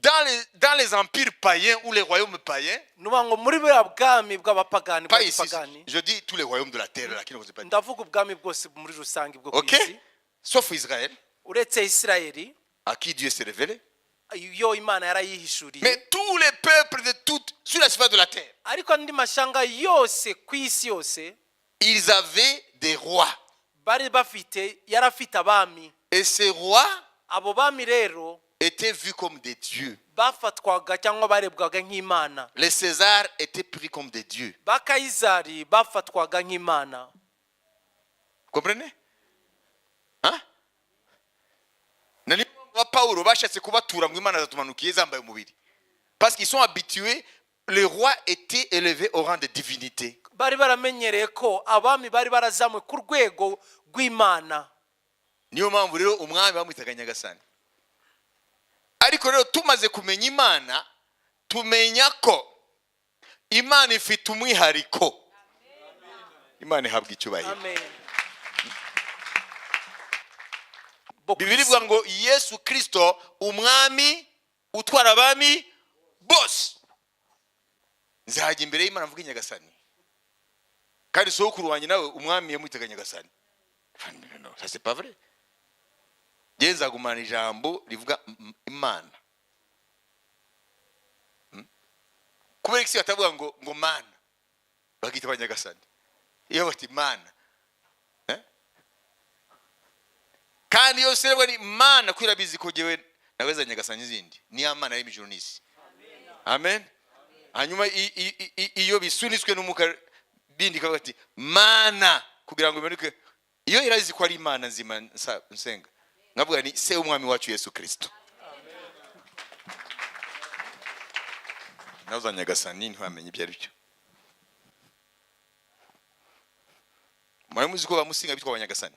[SPEAKER 1] dans les empires païens ou les royaumes païens,
[SPEAKER 2] nuba ngo muri buriya bwami bw'abapagani
[SPEAKER 1] pas ici,
[SPEAKER 2] bw'abapagani
[SPEAKER 1] je dis tous les royaumes de la terre là qui ne vous pas dit.
[SPEAKER 2] ndavuga ubwami bwose muri rusange bwo ku
[SPEAKER 1] Ok?
[SPEAKER 2] isi
[SPEAKER 1] Sauf Israël,
[SPEAKER 2] uretse isirayeli
[SPEAKER 1] à qui Dieu s'est révélé.
[SPEAKER 2] yo imana yarayihishuriye
[SPEAKER 1] Mais tous les peuples de toutes, sur la surface de la terre,
[SPEAKER 2] ariko andi mashanga yose ku isi yose
[SPEAKER 1] ils avaient des rois.
[SPEAKER 2] bari bafite yarafite abami
[SPEAKER 1] Et ces rois
[SPEAKER 2] abo bami rero
[SPEAKER 1] étaient vus comme des dieux.
[SPEAKER 2] bafatwaga cyangwa barebwaga nk'imana
[SPEAKER 1] Les Césars étaient pris comme des dieux.
[SPEAKER 2] bakayizari bafatwaga nk'imana.
[SPEAKER 1] Vous comprenez? Hein? Nani wa Paulo bashatse kubatura ngo Imana zatumanukiye zambaye umubiri. Parce qu'ils sont habitués, les rois étaient élevés au rang de divinité.
[SPEAKER 2] Bari baramenyereye ko abami bari barazamwe ku rwego rw'imana.
[SPEAKER 1] Niyo mpamvu rero umwami bamwitaga Nyagasani. Ariko rero tumaze kumenya Imana, tumenya ko Imana ifite umwihariko. Imana ihabwa icyubahiro.
[SPEAKER 2] Amen.
[SPEAKER 1] Bibiri ivuga ngo Yesu Kristo umwami utwara abami bose. Nzajya imbere y'Imana mvuga Nyagasani. Kandi sokuru wanjye nawe umwami yamwitaga Nyagasani. Non, ça c'est pas vrai. Genza gumana ijambo rivuga Imana. Kubera iki batavuga ngo mana. Bagita abanyagasani. Iyo bati mana. Kandi yose rero ni mana kwirabizi ko jewe naweza Nyagasani zindi. Ni amana y'imijuru n'isi. Amen. Hanyuma iyo bisunitswe n'umuka bindi kabati mana kugira ngo bimeruke iyo irazi ko ari Imana nzima nsenga. Ngavuga ni se umwami wacu Yesu Kristo. Nazo Nyagasani ntwamenye ibyo ari byo. Muramuzi ko bamusinga bitwa abanyagasani.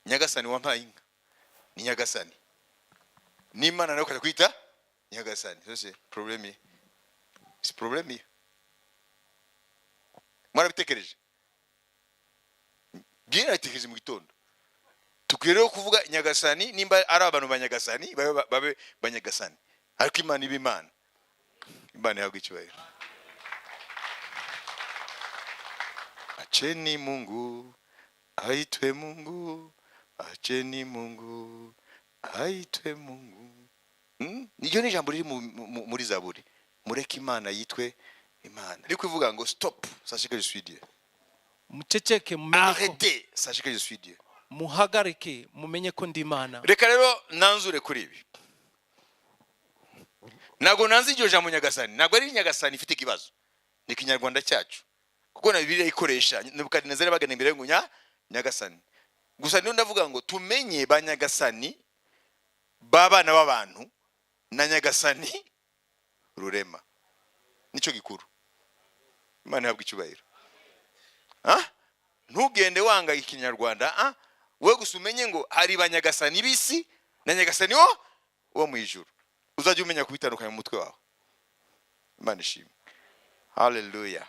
[SPEAKER 1] Nyagasani wampaye inka. Ni Nyagasani. Ni Imana nayo kaza kwita Nyagasani. C'est problème. C'est problème. Mwarabitekereje. Bien nabitekereje mu gitondo. Tukwiriye kuvuga Nyagasani nimba ari abantu banyagasani babe banyagasani. Ariko Imana iba Imana. Imana yabwo icyubahiro. Acheni Mungu aitwe Mungu. Acheni Mungu aitwe Mungu. Niyo ni jambo riri muri Zaburi. Mureke Imana yitwe Imana. Ariko ivuga ngo stop, sachez que je suis Dieu.
[SPEAKER 2] Muceceke mumenye ko
[SPEAKER 1] Arrêtez, sachez que je suis Dieu.
[SPEAKER 2] muhagarike mumenye ko ndi Imana.
[SPEAKER 1] Reka rero nanzure kuri ibi. Nago nanzi iryo jambo Nyagasani. Nago ari Nyagasani ifite ikibazo. Ni Kinyarwanda cyacu. Kuko na Bibiliya ikoresha Nebukadinezari bagana imbere ngo Nyagasani. Gusa niyo ndavuga ngo tumenye ba Nyagasani babana b'abantu na Nyagasani rurema. Nico gikuru. Imana yabwa icyubahiro. Ntugende wanga Ikinyarwanda, we gusumenye ngo hari ba Nyagasani bisi na Nyagasani wo mu ijuru. Uzajya umenya kubitandukanya mu mutwe wawe. Imana ishimwe. Hallelujah.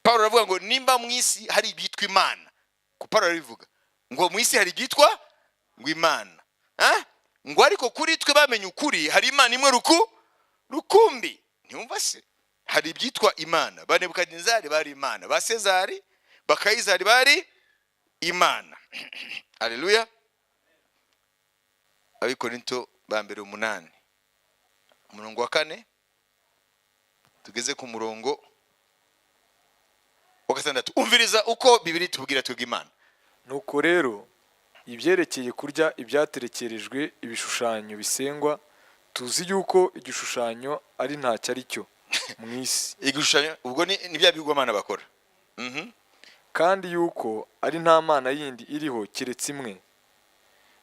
[SPEAKER 1] Paulo aravuga ngo nimba mu isi hari ibyitwa Imana. Ku Paulo arivuga ngo mu isi hari ibyitwa ngo Imana. Ngo ariko kuri twe bamenye ukuri hari Imana imwe rukumbi. Ntiyumva se? Hari ibyitwa Imana. Ba Nebukadinezari bari Imana. Ba Sezari, ba Kayizari bari Imana. Hallelujah. Abikorinto ba mbere 8. Umurongo wa 4 tugeze ku murongo wa 6. Umviriza uko Bibiliya tubwira twebwe Imana.
[SPEAKER 3] Nuko rero ibyerekeye kurya ibyaterekerejwe ibishushanyo bisengwa tuzi yuko igishushanyo ari ntacyo ari cyo mu isi.
[SPEAKER 1] Igishushanyo ubwo ni bya bigwamana bakora.
[SPEAKER 3] Kandi yuko ari nta mana yindi iriho kiretse imwe.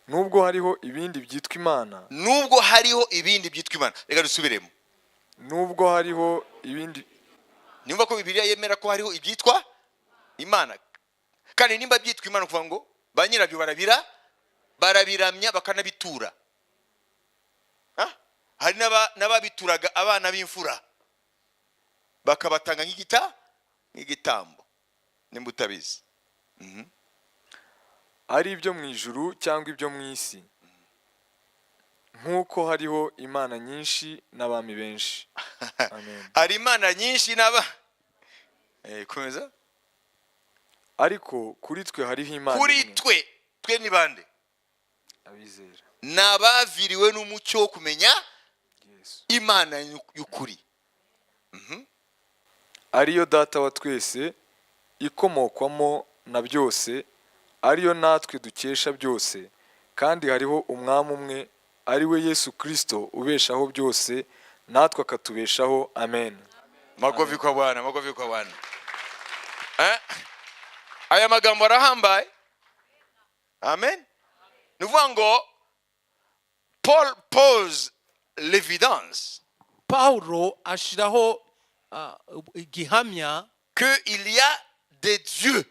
[SPEAKER 3] Nubwo hariho ibindi byitwa Imana.
[SPEAKER 1] Nubwo hariho ibindi byitwa Imana. Reka dusubiremo.
[SPEAKER 3] Nubwo hariho ibindi.
[SPEAKER 1] Nimba ko Bibiliya yemera ko hariho ibyitwa Imana. Kandi nimba byitwa Imana kuvuga ngo banyirabyo barabiramya bakanabitura. Hari n'ababituraga abana b'imfura. Bakabatanga nk'igitambo. Nimba utabizi.
[SPEAKER 3] Ari ibyo mu ijuru cyangwa ibyo mu isi. nk'uko hariho imana nyinshi n'abami benshi. Amen.
[SPEAKER 1] hari imana nyinshi n'aba komeza.
[SPEAKER 3] Ariko kuri twe hariho imana
[SPEAKER 1] Kuri
[SPEAKER 3] imwe.
[SPEAKER 1] twe ni bande?
[SPEAKER 3] Abizera
[SPEAKER 1] N'abaviriwe n'umucyo wo kumenya
[SPEAKER 3] Yesu,
[SPEAKER 1] imana y'ukuri,
[SPEAKER 3] ariyo data wa twese, ikomokwamo na byose, ariyo natwe dukesha byose, kandi hariho umwami umwe, ari we Yesu Kristo, ubeshaho byose, natwe akatubeshaho. Amen.
[SPEAKER 1] makofi kwa Bwana, makofi kwa Bwana. Aya magambo arahambaye. Amen. Nuvuga ngo Paul pose l'évidence
[SPEAKER 2] Paulo ashiraho igihamya
[SPEAKER 1] que il y a des dieux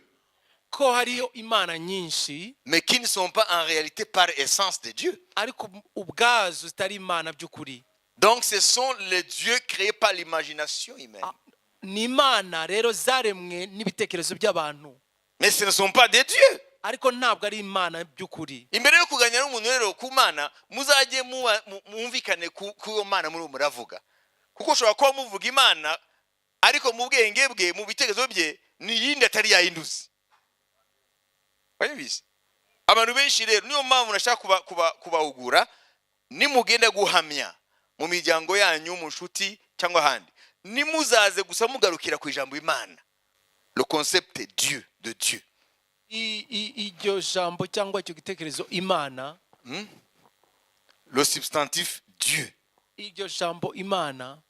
[SPEAKER 2] ko hariyo imana nyinshi
[SPEAKER 1] mais qui ne sont pas en réalité par essence des dieux.
[SPEAKER 2] ariko ubwazo zitari imana by'ukuri.
[SPEAKER 1] Donc ce sont les dieux créés par l'imagination humaine.
[SPEAKER 2] Ni imana rero zaremwe n'ibitekerezo by'abantu,
[SPEAKER 1] Mais ce ne sont pas des dieux.
[SPEAKER 2] ariko ntabwo ari imana by'ukuri.
[SPEAKER 1] Imbere yo kuganira n'umuntu rero ku mana, muzajye mwumvikane ku yo mana muri muravuga, kuko ushobora kuba muvuga imana ariko mu bwenge bwe, mu bitekerezo bye ni yindi atari yayinduzi. Wanyumvise? Abantu benshi rero niyo mpamvu nashaka kubahugura, nimugenda guhamya mu miryango yanyu, mu nshuti cyangwa ahandi, nimuzaze gusa mugarukira ku ijambo imana. Le concept est Dieu, de Dieu.
[SPEAKER 2] Iryo jambo cyangwa icyo gitekerezo imana,
[SPEAKER 1] Le substantif Dieu,
[SPEAKER 2] iryo jambo imana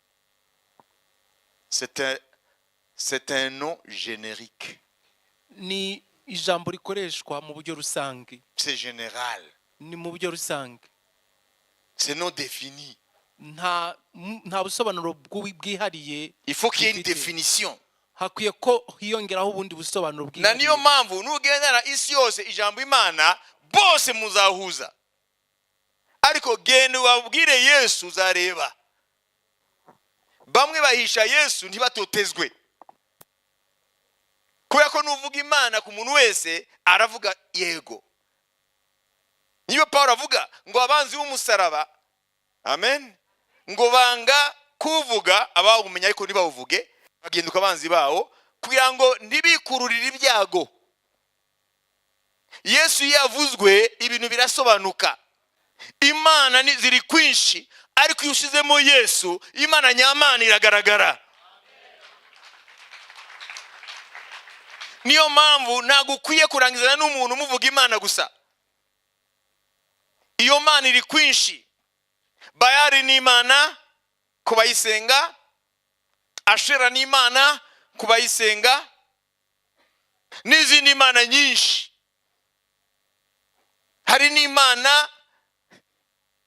[SPEAKER 1] c'est un nom générique.
[SPEAKER 2] ni ijambo rikoreshwa mu buryo rusange,
[SPEAKER 1] C'est général.
[SPEAKER 2] ni mu buryo rusange,
[SPEAKER 1] C'est non défini.
[SPEAKER 2] nta busobanuro bwihariye.
[SPEAKER 1] Il faut qu'il y ait une
[SPEAKER 2] bufite.
[SPEAKER 1] définition.
[SPEAKER 2] Hakwiye ko hiyongeraho ubundi busobanuro
[SPEAKER 1] Na niyo
[SPEAKER 2] bwihariye.
[SPEAKER 1] mpamvu nugendana isi yose ijambo imana bose muzahuza, ariko genda wabwire Yesu uzareba. Bamwe bahisha Yesu ntibatotezwe, kubera ko nuvuga imana ku muntu wese aravuga yego. Niyo Paulo avuga ngo abanzi b'umusaraba, amen, ngo banga kuvuga abawumenya ariko ntibawuvuge, bagenduka abanzi bawo kugira ngo ntibikururire ibyago. Yesu yavuzwe ibintu birasobanuka. Imana ni ziri kwinshi, ariko iyo ushizemo Yesu, imana nyamana iragaragara. Niyo mpamvu ntabwo ukwiye kurangizana n'umuntu muvuga imana gusa. Iyo mana iri kwinshi. Bayali ni imana kubayisenga, Ashera ni imana kubayisenga, n'izindi imana nyinshi. Hari n'imana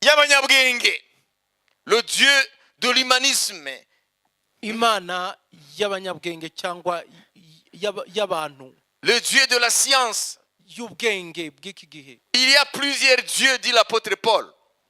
[SPEAKER 1] y'abanyabwenge, le Dieu de l'humanisme.
[SPEAKER 2] Imana y'abanyabwenge cyangwa y'abantu,
[SPEAKER 1] Le Dieu de la science.
[SPEAKER 2] y'ubwenge bw'iki gihe.
[SPEAKER 1] Il y a plusieurs dieux, dit l'apôtre Paul.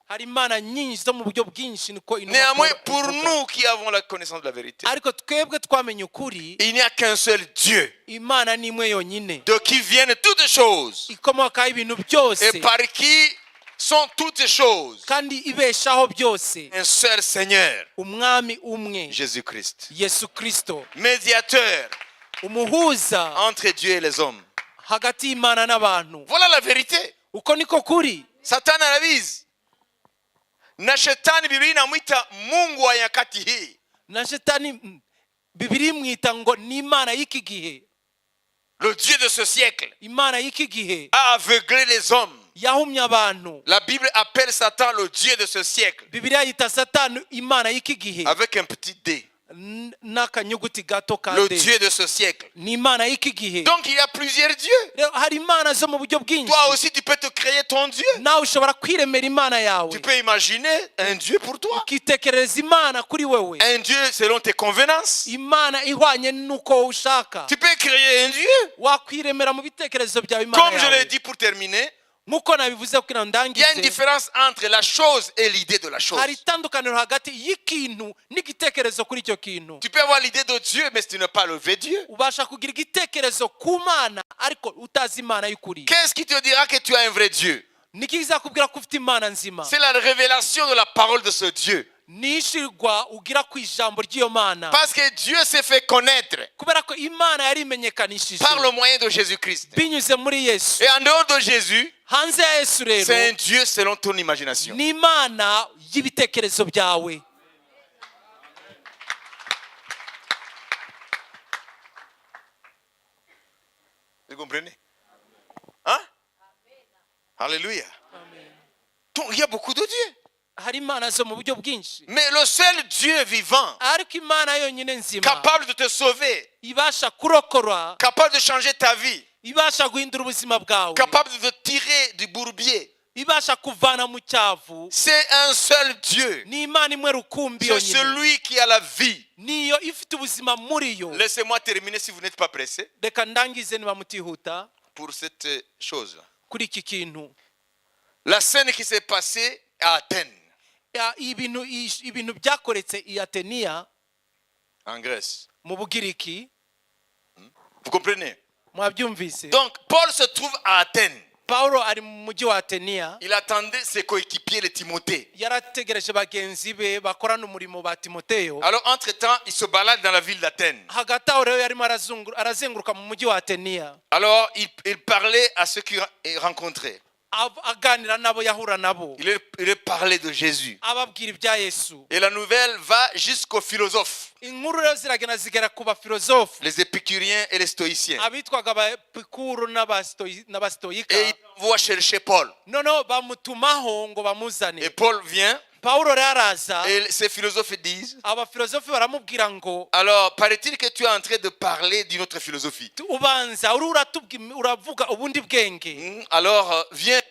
[SPEAKER 2] Hari imana nyinshi zo mu buryo bwinshi, niko intumwa
[SPEAKER 1] Néanmoins,
[SPEAKER 2] Paulo
[SPEAKER 1] pour
[SPEAKER 2] ivuga.
[SPEAKER 1] nous qui avons la connaissance de la vérité,
[SPEAKER 2] Ariko twebwe twamenye ukuri,
[SPEAKER 1] il n'y a qu'un seul Dieu,
[SPEAKER 2] imana ni imwe yonyine,
[SPEAKER 1] de qui viennent toutes choses,
[SPEAKER 2] ikomokaho ibintu byose
[SPEAKER 1] et par qui sont toutes choses.
[SPEAKER 2] kandi ibeshaho byose.
[SPEAKER 1] Un seul Seigneur,
[SPEAKER 2] Umwami umwe,
[SPEAKER 1] Jésus-Christ,
[SPEAKER 2] Yesu Kristo,
[SPEAKER 1] médiateur
[SPEAKER 2] umuhuza
[SPEAKER 1] entre Dieu et les hommes.
[SPEAKER 2] hagati y'imana n'abantu.
[SPEAKER 1] Voilà la vérité.
[SPEAKER 2] Uko niko kuri.
[SPEAKER 1] Satani arabizi. Na shetani Biblia inamwita Mungu wa nyakati hii.
[SPEAKER 2] Na shetani Biblia imwita ngo ni imana y'iki gihe.
[SPEAKER 1] Le Dieu de ce siècle
[SPEAKER 2] Imana y'iki gihe
[SPEAKER 1] a aveuglé les hommes.
[SPEAKER 2] yahumye abantu.
[SPEAKER 1] La Bible appelle Satan le Dieu de ce siècle
[SPEAKER 2] Biblia yita Satani imana y'iki gihe
[SPEAKER 1] avec un petit d.
[SPEAKER 2] n'akanyuguti gato ka
[SPEAKER 1] Le
[SPEAKER 2] D.
[SPEAKER 1] Dieu de ce siècle.
[SPEAKER 2] Ni imana y'iki gihe.
[SPEAKER 1] Donc il y a plusieurs dieux.
[SPEAKER 2] Rero hari imana zo mu buryo bwinshi.
[SPEAKER 1] Toi aussi tu peux te créer ton Dieu.
[SPEAKER 2] Nawe ushobora kwiremera imana
[SPEAKER 1] Tu
[SPEAKER 2] yawe,
[SPEAKER 1] peux imaginer un Dieu pour toi.
[SPEAKER 2] ukitekereza imana kuri wewe,
[SPEAKER 1] Un Dieu selon tes convenances.
[SPEAKER 2] imana ihwanye n'uko ushaka.
[SPEAKER 1] Tu peux créer un Dieu.
[SPEAKER 2] Wakwiremera mu bitekerezo byawe imana
[SPEAKER 1] Comme je l'ai
[SPEAKER 2] yawe.
[SPEAKER 1] dit pour terminer,
[SPEAKER 2] Nk'uko nabivuze kugira ngo
[SPEAKER 1] il y a une
[SPEAKER 2] ndangize,
[SPEAKER 1] différence entre la chose et l'idée de la chose.
[SPEAKER 2] hari itandukaniro hagati y'ikintu n'igitekerezo kuri icyo kintu.
[SPEAKER 1] Tu peux avoir l'idée de Dieu, mais tu n'es pas le vrai Dieu.
[SPEAKER 2] Ubasha kugira igitekerezo ku mana ariko utazi imana y'ukuri.
[SPEAKER 1] Qu'est-ce qui te dira que tu as un vrai Dieu?
[SPEAKER 2] niki kizakubwira ko ufite imana nzima?
[SPEAKER 1] C'est la révélation de la parole de ce Dieu.
[SPEAKER 2] nishirwa ugira ku ijambo ry'iyo mana,
[SPEAKER 1] Parce que Dieu s'est fait connaître
[SPEAKER 2] kubera ko imana yari imenyekanishije
[SPEAKER 1] par le moyen de Jésus-Christ.
[SPEAKER 2] binyuze muri Yesu.
[SPEAKER 1] Et en dehors de Jésus,
[SPEAKER 2] hanze ya Yesu rero
[SPEAKER 1] c'est un Dieu selon ton imagination.
[SPEAKER 2] ni imana y'ibitekerezo byawe.
[SPEAKER 1] Vous comprenez? Hein? Alléluia. Donc il y a beaucoup de dieux.
[SPEAKER 2] hari imana zo mu buryo bwinshi,
[SPEAKER 1] Mais le seul Dieu vivant,
[SPEAKER 2] ariko imana yonyine nzima
[SPEAKER 1] capable de te sauver,
[SPEAKER 2] ibasha kurokora,
[SPEAKER 1] capable de changer ta vie,
[SPEAKER 2] ibasha guhindura ubuzima bwawe,
[SPEAKER 1] capable de te tirer du bourbier,
[SPEAKER 2] ibasha kuvana mu cyavu,
[SPEAKER 1] c'est un seul Dieu.
[SPEAKER 2] ni imana imwe rukumbi
[SPEAKER 1] C'est
[SPEAKER 2] yonyine,
[SPEAKER 1] celui qui a la vie.
[SPEAKER 2] niyo ifite ubuzima muri yo.
[SPEAKER 1] Laissez-moi terminer si vous n'êtes pas pressé
[SPEAKER 2] Reka ndangize niba mutihuta
[SPEAKER 1] pour cette chose-là.
[SPEAKER 2] kuri iki kintu.
[SPEAKER 1] La scène qui s'est passée à Athènes,
[SPEAKER 2] ibintu byakoretse i Ateniya
[SPEAKER 1] en Grèce.
[SPEAKER 2] mu Bugiriki,
[SPEAKER 1] Vous comprenez?
[SPEAKER 2] mwabyumvise.
[SPEAKER 1] Donc, Paul se trouve à Athènes.
[SPEAKER 2] Paulo ari mu mujyi wa Ateniya,
[SPEAKER 1] Il attendait ses coéquipiers, les Timothée.
[SPEAKER 2] yarategereje bagenzi be bakorana umurimo ba Timoteyo.
[SPEAKER 1] Alors, entre-temps, il se balade dans la ville d'Athènes.
[SPEAKER 2] hagati aho rero yarimo arazenguruka mu mujyi wa Ateniya,
[SPEAKER 1] Alors, il parlait à ceux qu'il rencontrait.
[SPEAKER 2] aganira nabo, yahura nabo,
[SPEAKER 1] Il parlait de Jésus.
[SPEAKER 2] ababwira ibya Yesu.
[SPEAKER 1] Et la nouvelle va jusqu'aux philosophes,
[SPEAKER 2] inkuru rero ziragenda zigera ku bafilozofu,
[SPEAKER 1] les épicuriens et les stoïciens.
[SPEAKER 2] abitwaga abapikuru n'abasitoyika.
[SPEAKER 1] Et il envoie chercher Paul.
[SPEAKER 2] noneho bamutumaho ngo bamuzane.
[SPEAKER 1] Et Paul vient
[SPEAKER 2] Paulo rero araza,
[SPEAKER 1] et ces philosophes disent,
[SPEAKER 2] abafilozofi baramubwira ngo
[SPEAKER 1] alors, paraît-il que tu es en train de parler d'une autre philosophie.
[SPEAKER 2] ubanza uravuga ubundi bwenge.
[SPEAKER 1] Alors, viens.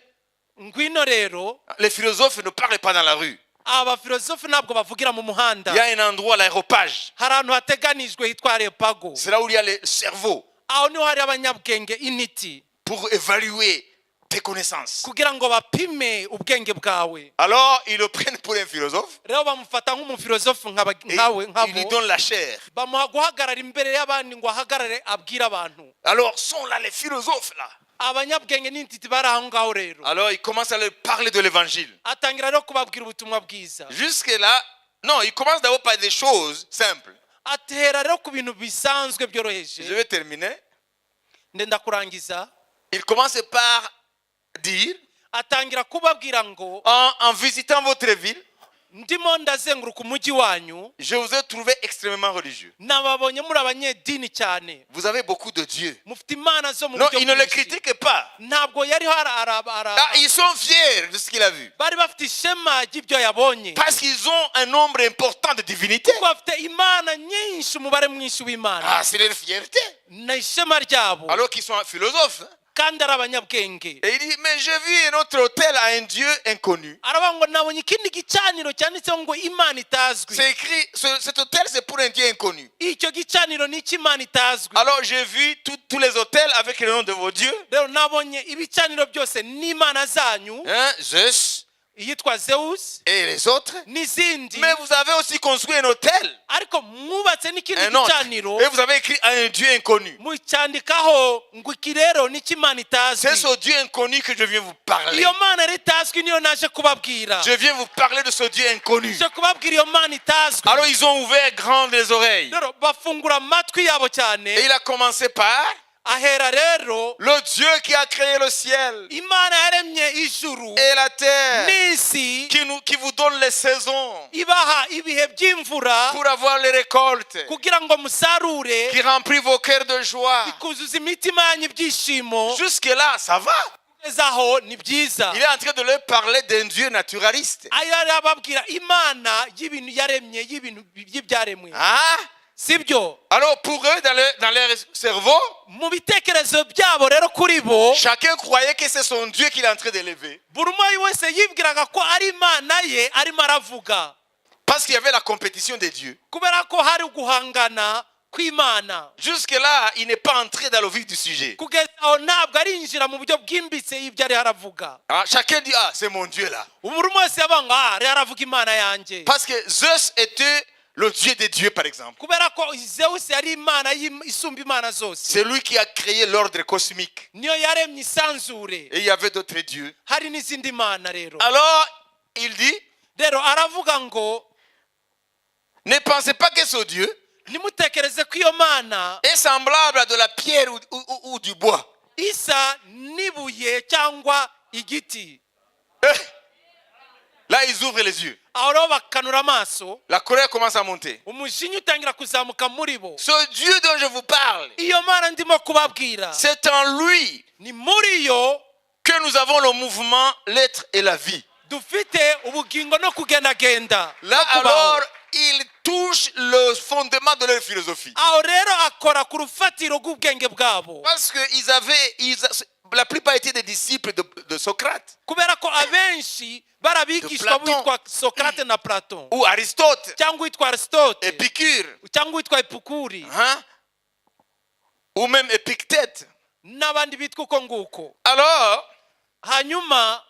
[SPEAKER 2] ngwino rero,
[SPEAKER 1] Les philosophes ne parlent pas dans la rue.
[SPEAKER 2] abafilozofi ntabwo bavugira mu muhanda.
[SPEAKER 1] Il y a un endroit, l'aéropage.
[SPEAKER 2] hari ahantu hateganijwe hitwa Areopago.
[SPEAKER 1] C'est là où il y a le cerveau
[SPEAKER 2] aho niho hari abanyabwenge intiti,
[SPEAKER 1] pour évaluer tes connaissances.
[SPEAKER 2] kugira ngo bapime ubwenge bwawe.
[SPEAKER 1] Alors, ils le prennent pour un philosophe
[SPEAKER 2] rero bamufata nk'umufilozofi
[SPEAKER 1] et
[SPEAKER 2] nkabo,
[SPEAKER 1] ils lui donnent la chair.
[SPEAKER 2] bamuha guhagarara imbere y'abandi ngo ahagarare abwire abantu.
[SPEAKER 1] Alors, sont là les philosophes là.
[SPEAKER 2] abanyabwenge n'intiti bari aho ngaho rero.
[SPEAKER 1] Alors, ils commencent à leur parler de l'évangile.
[SPEAKER 2] atangira rero kubabwira ubutumwa bwiza.
[SPEAKER 1] Jusque-là, non, ils commencent d'abord par des choses simples.
[SPEAKER 2] atera rero ku bintu bisanzwe
[SPEAKER 1] Je
[SPEAKER 2] byoroheje.
[SPEAKER 1] vais terminer.
[SPEAKER 2] ndenda kurangiza.
[SPEAKER 1] Il commence par dire,
[SPEAKER 2] atangira kubabwira ngo
[SPEAKER 1] en visitant votre ville,
[SPEAKER 2] ndimo ndazenguruka umujyi wanyu,
[SPEAKER 1] je vous ai trouvé extrêmement religieux.
[SPEAKER 2] nababonye muri abanyedini cyane,
[SPEAKER 1] Vous avez beaucoup de dieux.
[SPEAKER 2] mufite imana zo mu
[SPEAKER 1] Non,
[SPEAKER 2] buryo
[SPEAKER 1] il ne les
[SPEAKER 2] bwinshi.
[SPEAKER 1] critique pas.
[SPEAKER 2] ntabwo yariho
[SPEAKER 1] Ah, ils sont fiers de ce qu'il a vu.
[SPEAKER 2] bari bafite ishema ry'ibyo yabonye,
[SPEAKER 1] Parce qu'ils ont un nombre important de divinités.
[SPEAKER 2] kuko bafite imana nyinshi, umubare mwinshi w'imana.
[SPEAKER 1] Ah, c'est leur fierté.
[SPEAKER 2] na ishema ryabo,
[SPEAKER 1] Alors qu'ils sont philosophes. Hein.
[SPEAKER 2] kandi ari abanyabwenge.
[SPEAKER 1] Et il dit, mais j'ai vu un autre hôtel à un Dieu inconnu.
[SPEAKER 2] aravuga ngo nabonye ikindi gicaniro cyanditseho ngo imana itazwi.
[SPEAKER 1] C'est écrit, cet hôtel c'est pour un Dieu inconnu.
[SPEAKER 2] icyo gicaniro ni icy'imana itazwi.
[SPEAKER 1] Alors j'ai vu tous les hôtels avec le nom de vos dieux.
[SPEAKER 2] rero nabonye ibicaniro byose n'imana zanyu,
[SPEAKER 1] Hein, Zeus
[SPEAKER 2] iyitwa Zeus
[SPEAKER 1] et les autres.
[SPEAKER 2] n'izindi,
[SPEAKER 1] Mais vous avez aussi construit un hôtel.
[SPEAKER 2] ariko mwubatse n'ikindi
[SPEAKER 1] Un autre.
[SPEAKER 2] gicaniro,
[SPEAKER 1] Et vous avez écrit à un Dieu inconnu.
[SPEAKER 2] mucyandikaho ngo iki rero ni icy'imana itazwi.
[SPEAKER 1] C'est ce Dieu inconnu que je viens vous parler.
[SPEAKER 2] iyo mana rero itazwi niyo naje kubabwira.
[SPEAKER 1] Je viens vous parler de ce Dieu inconnu.
[SPEAKER 2] je kubabwira iyo mana itazwi.
[SPEAKER 1] Alors ils ont ouvert grand les oreilles.
[SPEAKER 2] rero bafungura amatwi yabo
[SPEAKER 1] Et
[SPEAKER 2] cyane.
[SPEAKER 1] il a commencé par
[SPEAKER 2] ahera rero
[SPEAKER 1] le Dieu qui a créé le ciel
[SPEAKER 2] imana yaremye ijuru
[SPEAKER 1] et la terre,
[SPEAKER 2] n'isi,
[SPEAKER 1] qui vous donne les saisons
[SPEAKER 2] ibaha ibihe by'imvura
[SPEAKER 1] pour avoir les récoltes,
[SPEAKER 2] kugira ngo musarure,
[SPEAKER 1] qui remplit vos cœurs de joie.
[SPEAKER 2] ikuzuza imitima yanyu ibyishimo.
[SPEAKER 1] Jusque-là, ça va.
[SPEAKER 2] kugeza aho ni byiza.
[SPEAKER 1] Il est en train de leur parler d'un Dieu naturaliste.
[SPEAKER 2] ayo yari ababwira imana y'ibintu yaremye, y'ibintu by'ibyaremwe,
[SPEAKER 1] Ah?
[SPEAKER 2] sibyo?
[SPEAKER 1] Alors pour eux, dans leur cerveau,
[SPEAKER 2] mu bitekerezo byabo rero kuri bo,
[SPEAKER 1] chacun croyait que c'est son Dieu qu'il est en train d'élever.
[SPEAKER 2] buri umwe wese yibwiraga ko ari imana ye arimo aravuga,
[SPEAKER 1] Parce qu'il y avait la compétition des dieux.
[SPEAKER 2] kubera ko hari guhangana kw'imana.
[SPEAKER 1] Jusque-là, il n'est pas entré dans le vif du sujet.
[SPEAKER 2] kugeza aho ntabwo arinjira mu buryo bwimbitse y'ibyo ari aravuga.
[SPEAKER 1] Ah, chacun dit, ah, c'est mon Dieu là.
[SPEAKER 2] buri umwe wese yavuga ngo rero aravuga imana yanjye.
[SPEAKER 1] Parce que Zeus était le Dieu des dieux par exemple.
[SPEAKER 2] kubera ko Zeus yari imana isumba imana zose,
[SPEAKER 1] C'est lui qui a créé l'ordre cosmique.
[SPEAKER 2] niyo yaremye isanzure,
[SPEAKER 1] Et il y avait d'autres dieux.
[SPEAKER 2] hari n'izindi mana. Rero
[SPEAKER 1] Il dit,
[SPEAKER 2] aravuga ngo
[SPEAKER 1] ne pensez pas que ce Dieu
[SPEAKER 2] nimutekereze ko iyo mana
[SPEAKER 1] est semblable à de la pierre ou du bois.
[SPEAKER 2] isa n'ibuye cyangwa igiti.
[SPEAKER 1] Là, ils ouvrent les yeux.
[SPEAKER 2] Aho rero bakanura amaso,
[SPEAKER 1] La colère commence à monter.
[SPEAKER 2] umujinya utangira kuzamuka muri bo.
[SPEAKER 1] Ce Dieu dont je vous parle,
[SPEAKER 2] Iyo mana ndimo kubabwira,
[SPEAKER 1] c'est en lui
[SPEAKER 2] ni muri yo
[SPEAKER 1] que nous avons le mouvement, l'être et la vie.
[SPEAKER 2] dufite ubugingo no kugendagenda.
[SPEAKER 1] Là,
[SPEAKER 2] no kubaho.
[SPEAKER 1] alors, ils touchent le fondement de leur philosophie.
[SPEAKER 2] Aho rero akora ku rufatiro rw'ubwenge bwabo,
[SPEAKER 1] Parce que la plupart étaient des disciples de Socrate
[SPEAKER 2] kubera ko abenshi barabigishwa
[SPEAKER 1] Platon.
[SPEAKER 2] witwa Socrate na Platon,
[SPEAKER 1] ou Aristote,
[SPEAKER 2] cyangwa witwa Aristote,
[SPEAKER 1] Épicure,
[SPEAKER 2] cyangwa witwa Epikuri,
[SPEAKER 1] hein, ou même Épictète.
[SPEAKER 2] n'abandi bitwa uko nguko.
[SPEAKER 1] Alors,
[SPEAKER 2] Hanyuma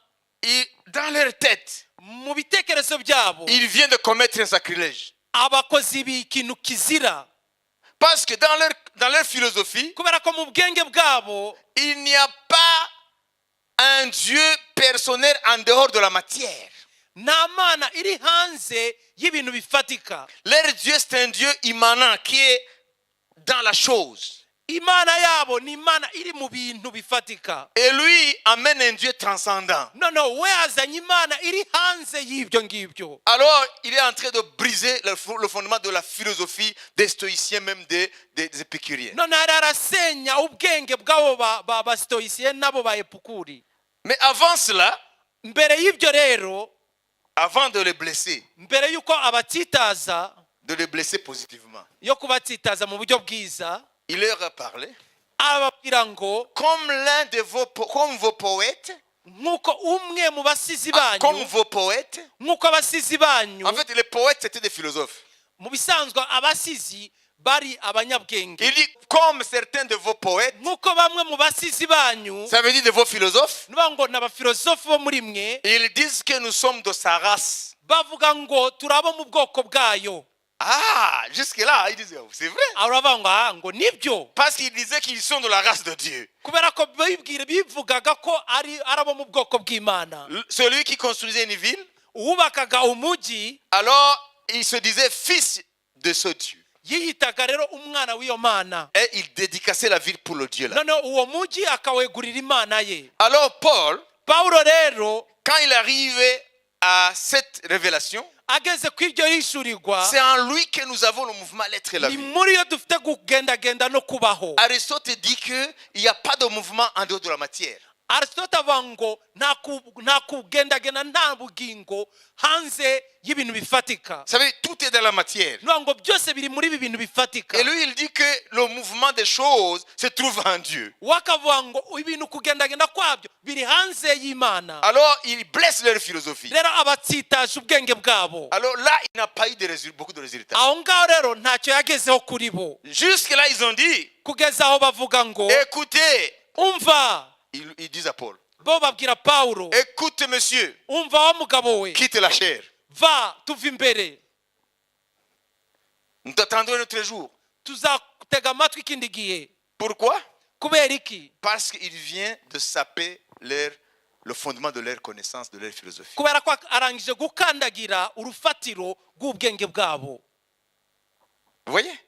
[SPEAKER 1] dans leur tête,
[SPEAKER 2] mu bitekerezo byabo
[SPEAKER 1] ils viennent de commettre un sacrilège.
[SPEAKER 2] abakozi b'ikintu kizira,
[SPEAKER 1] Parce que dans leur philosophie,
[SPEAKER 2] kubera ko mu bwenge bwabo
[SPEAKER 1] il n'y a pas un Dieu personnel en dehors de la matière.
[SPEAKER 2] nta mana iri hanze y'ibintu bifatika.
[SPEAKER 1] Leur Dieu, c'est un Dieu immanent qui est dans la chose.
[SPEAKER 2] Imana yabo ni imana iri mu bintu bifatika.
[SPEAKER 1] Et lui amène un Dieu transcendant.
[SPEAKER 2] No, we azanye imana iri hanze y'ibyo ngibyo.
[SPEAKER 1] Alors, il est en train de briser le fondement de la philosophie des stoïciens, même des épicuriens.
[SPEAKER 2] None arasenya ubwenge bw'abo ba stoïciens nabo ba Epikuri.
[SPEAKER 1] Mais avant cela,
[SPEAKER 2] Mbere y'ibyo rero,
[SPEAKER 1] avant de les blesser,
[SPEAKER 2] mbere y'uko abatsitaza,
[SPEAKER 1] de les blesser positivement,
[SPEAKER 2] yo kubatsitaza mu buryo bwiza,
[SPEAKER 1] il leur a parlé
[SPEAKER 2] ababwira ngo
[SPEAKER 1] comme vos poètes,
[SPEAKER 2] nk'uko umwe mu basizi
[SPEAKER 1] comme
[SPEAKER 2] banyu,
[SPEAKER 1] vos poètes.
[SPEAKER 2] nk'uko abasizi banyu,
[SPEAKER 1] En fait, les poètes, c'était des philosophes.
[SPEAKER 2] mu bisanzwe abasizi bari abanyabwenge.
[SPEAKER 1] Il dit comme certains de vos poètes,
[SPEAKER 2] Nk'uko bamwe mu basizi banyu,
[SPEAKER 1] ça veut dire de vos philosophes,
[SPEAKER 2] nuvuga ngo n'abafilosofu bo muri mwe,
[SPEAKER 1] ils disent que nous sommes de sa race.
[SPEAKER 2] bavuga ngo turabo mu bwoko bwayo.
[SPEAKER 1] Ah, jusque-là, ils disaient, c'est vrai.
[SPEAKER 2] Aho uravuga ngo nibyo,
[SPEAKER 1] Parce qu'ils disaient qu'ils sont de la race de Dieu.
[SPEAKER 2] kubera ko bivugaga ko ari abo mu bwoko bw'Imana.
[SPEAKER 1] Celui qui construisait une ville,
[SPEAKER 2] Uwubakaga umujyi
[SPEAKER 1] alors il se disait fils de ce Dieu.
[SPEAKER 2] yiyitaga rero umwana w'iyo mana,
[SPEAKER 1] Et il dédicaçait la ville pour le Dieu là.
[SPEAKER 2] noneho uwo mujyi akawegurira imana ye.
[SPEAKER 1] Alors Paul,
[SPEAKER 2] Pawulo rero
[SPEAKER 1] quand il arrivait à cette révélation,
[SPEAKER 2] ageze ku iryo yishurirwa,
[SPEAKER 1] c'est en lui que nous avons le mouvement l'être et la
[SPEAKER 2] ni
[SPEAKER 1] vie.
[SPEAKER 2] muri yo dufite kugendagenda no kubaho.
[SPEAKER 1] Aristote dit qu'il n'y a pas de mouvement en dehors de la matière.
[SPEAKER 2] Aristote avuga ngo nta kugendagenda nta bugingo hanze y'ibintu bifatika.
[SPEAKER 1] Vous savez, tout est dans la matière.
[SPEAKER 2] Nuvuga ngo byose biri muri ibi bintu bifatika.
[SPEAKER 1] Et lui, il dit que le mouvement des choses se trouve en Dieu.
[SPEAKER 2] Wakavuga ngo ibintu kugendagenda kwabyo biri hanze y'Imana.
[SPEAKER 1] Alors, il blesse leur philosophie.
[SPEAKER 2] Rero abatsitaje ubwenge bwabo,
[SPEAKER 1] Alors là, il n'a pas eu beaucoup de résultats.
[SPEAKER 2] aho ngaho rero ntacyo yagezeho kuri bo.
[SPEAKER 1] Jusque-là, ils ont dit,
[SPEAKER 2] Kugeza aho bavuga ngo
[SPEAKER 1] écoutez,
[SPEAKER 2] umva,
[SPEAKER 1] ils disent à Paul,
[SPEAKER 2] bo babwira Pawulo,
[SPEAKER 1] écoute monsieur,
[SPEAKER 2] umva wa mugabo we,
[SPEAKER 1] quitte la chair.
[SPEAKER 2] va tuva imbere,
[SPEAKER 1] Nous t'attendons un autre jour.
[SPEAKER 2] tuzatega amatwi ikindi gihe.
[SPEAKER 1] Pourquoi?
[SPEAKER 2] Kubera iki?
[SPEAKER 1] Parce qu'il vient de saper le fondement de leur connaissance, de leur philosophie.
[SPEAKER 2] Kubera ko arangije gukandagira urufatiro rw'ubwenge bwabo.
[SPEAKER 1] Vous voyez?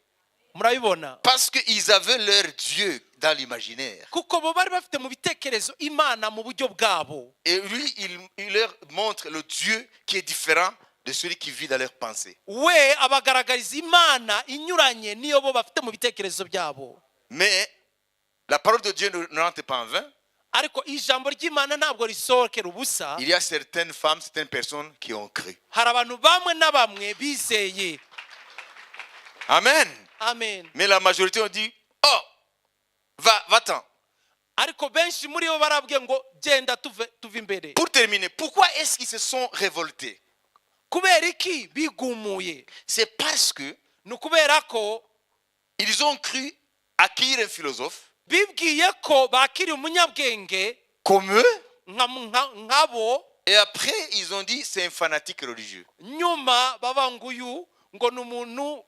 [SPEAKER 2] Murabibona?
[SPEAKER 1] Parce qu'ils avaient leur Dieu dans l'imaginaire.
[SPEAKER 2] Kuko bo bari bafite mu bitekerezo Imana mu buryo bwabo.
[SPEAKER 1] Et lui, il leur montre le Dieu qui est différent de celui qui vit dans leurs pensées.
[SPEAKER 2] We abagaragariza Imana inyuranye niyo bo bafite mu bitekerezo byabo.
[SPEAKER 1] Mais la parole de Dieu ne rentre pas en vain.
[SPEAKER 2] Ariko ijambo ry'Imana ntabwo risohokera ubusa.
[SPEAKER 1] Il y a certaines femmes, certaines personnes qui ont cru.
[SPEAKER 2] Hari abantu bamwe na bamwe bizeye.
[SPEAKER 1] Amen.
[SPEAKER 2] Amen.
[SPEAKER 1] Mais la majorité ont dit, oh, va-t'en.
[SPEAKER 2] Ariko benshi muri bo barabwiye ngo genda tuve imbere.
[SPEAKER 1] Pour terminer, pourquoi est-ce qu'ils se sont révoltés?
[SPEAKER 2] Kubera iki bigumuye?
[SPEAKER 1] C'est parce que
[SPEAKER 2] Ni ukubera ko
[SPEAKER 1] ils ont cru accueillir un philosophe
[SPEAKER 2] bibwiye ko bakiri umunyabwenge
[SPEAKER 1] comme eux,
[SPEAKER 2] nkabo,
[SPEAKER 1] et après ils ont dit c'est un fanatique religieux.
[SPEAKER 2] nyuma baba ngo uyu ngo ni umuntu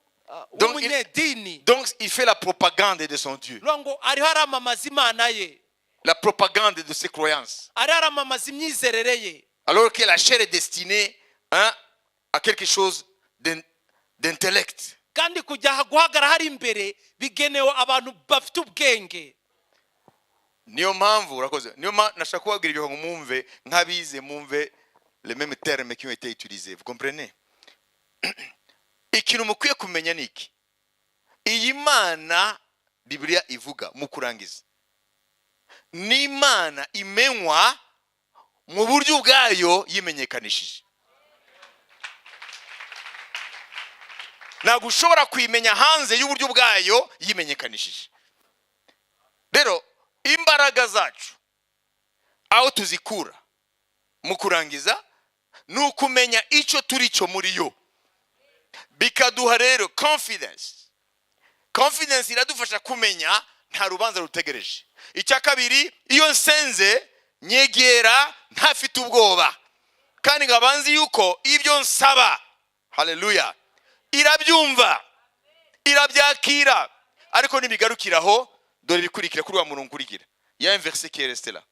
[SPEAKER 1] Donc,
[SPEAKER 2] w'umunyedini
[SPEAKER 1] Donc il fait la propagande de son Dieu,
[SPEAKER 2] Nuvuga ngo ariho aramamaza imana ye,
[SPEAKER 1] la propagande de ses croyances,
[SPEAKER 2] ariho aramamaza imyizerere ye,
[SPEAKER 1] alors que la chair est destinée, hein, à quelque chose d'intellect.
[SPEAKER 2] kandi kujya guhagarara hari imbere bigenewe abantu bafite ubwenge.
[SPEAKER 1] Niyo mpamvu urakoze, niyo mpamvu nashaka kubabwira ibyo ngo mwumve nk'abize, mwumve les mêmes termes qui ont été utilisés, vous comprenez? Ikintu mukwiye kumenya niki, iyi Mana Biblia ivuga mu kurangiza ni Imana imenywa mu buryo bwayo yimenyekanishije. Ntabwo ushobora kuyimenya hanze y'uburyo bwayo yimenyekanishije. Rero imbaraga zacu aho tuzikura mu kurangiza ni ukumenya icyo turi cyo muri yo, bikaduha rero confidence. Confidence iradufasha kumenya nta rubanza rutegereje. Icya kabiri, iyo nsenze nyegera ntafite ubwoba, kandi ngabanzi yuko ibyo nsaba, haleluya, irabyumva, irabyakira. Ariko nibigarukiraho, dore bikurikira kuri wa murongo kurikira. Il y a un verset qui est resté là.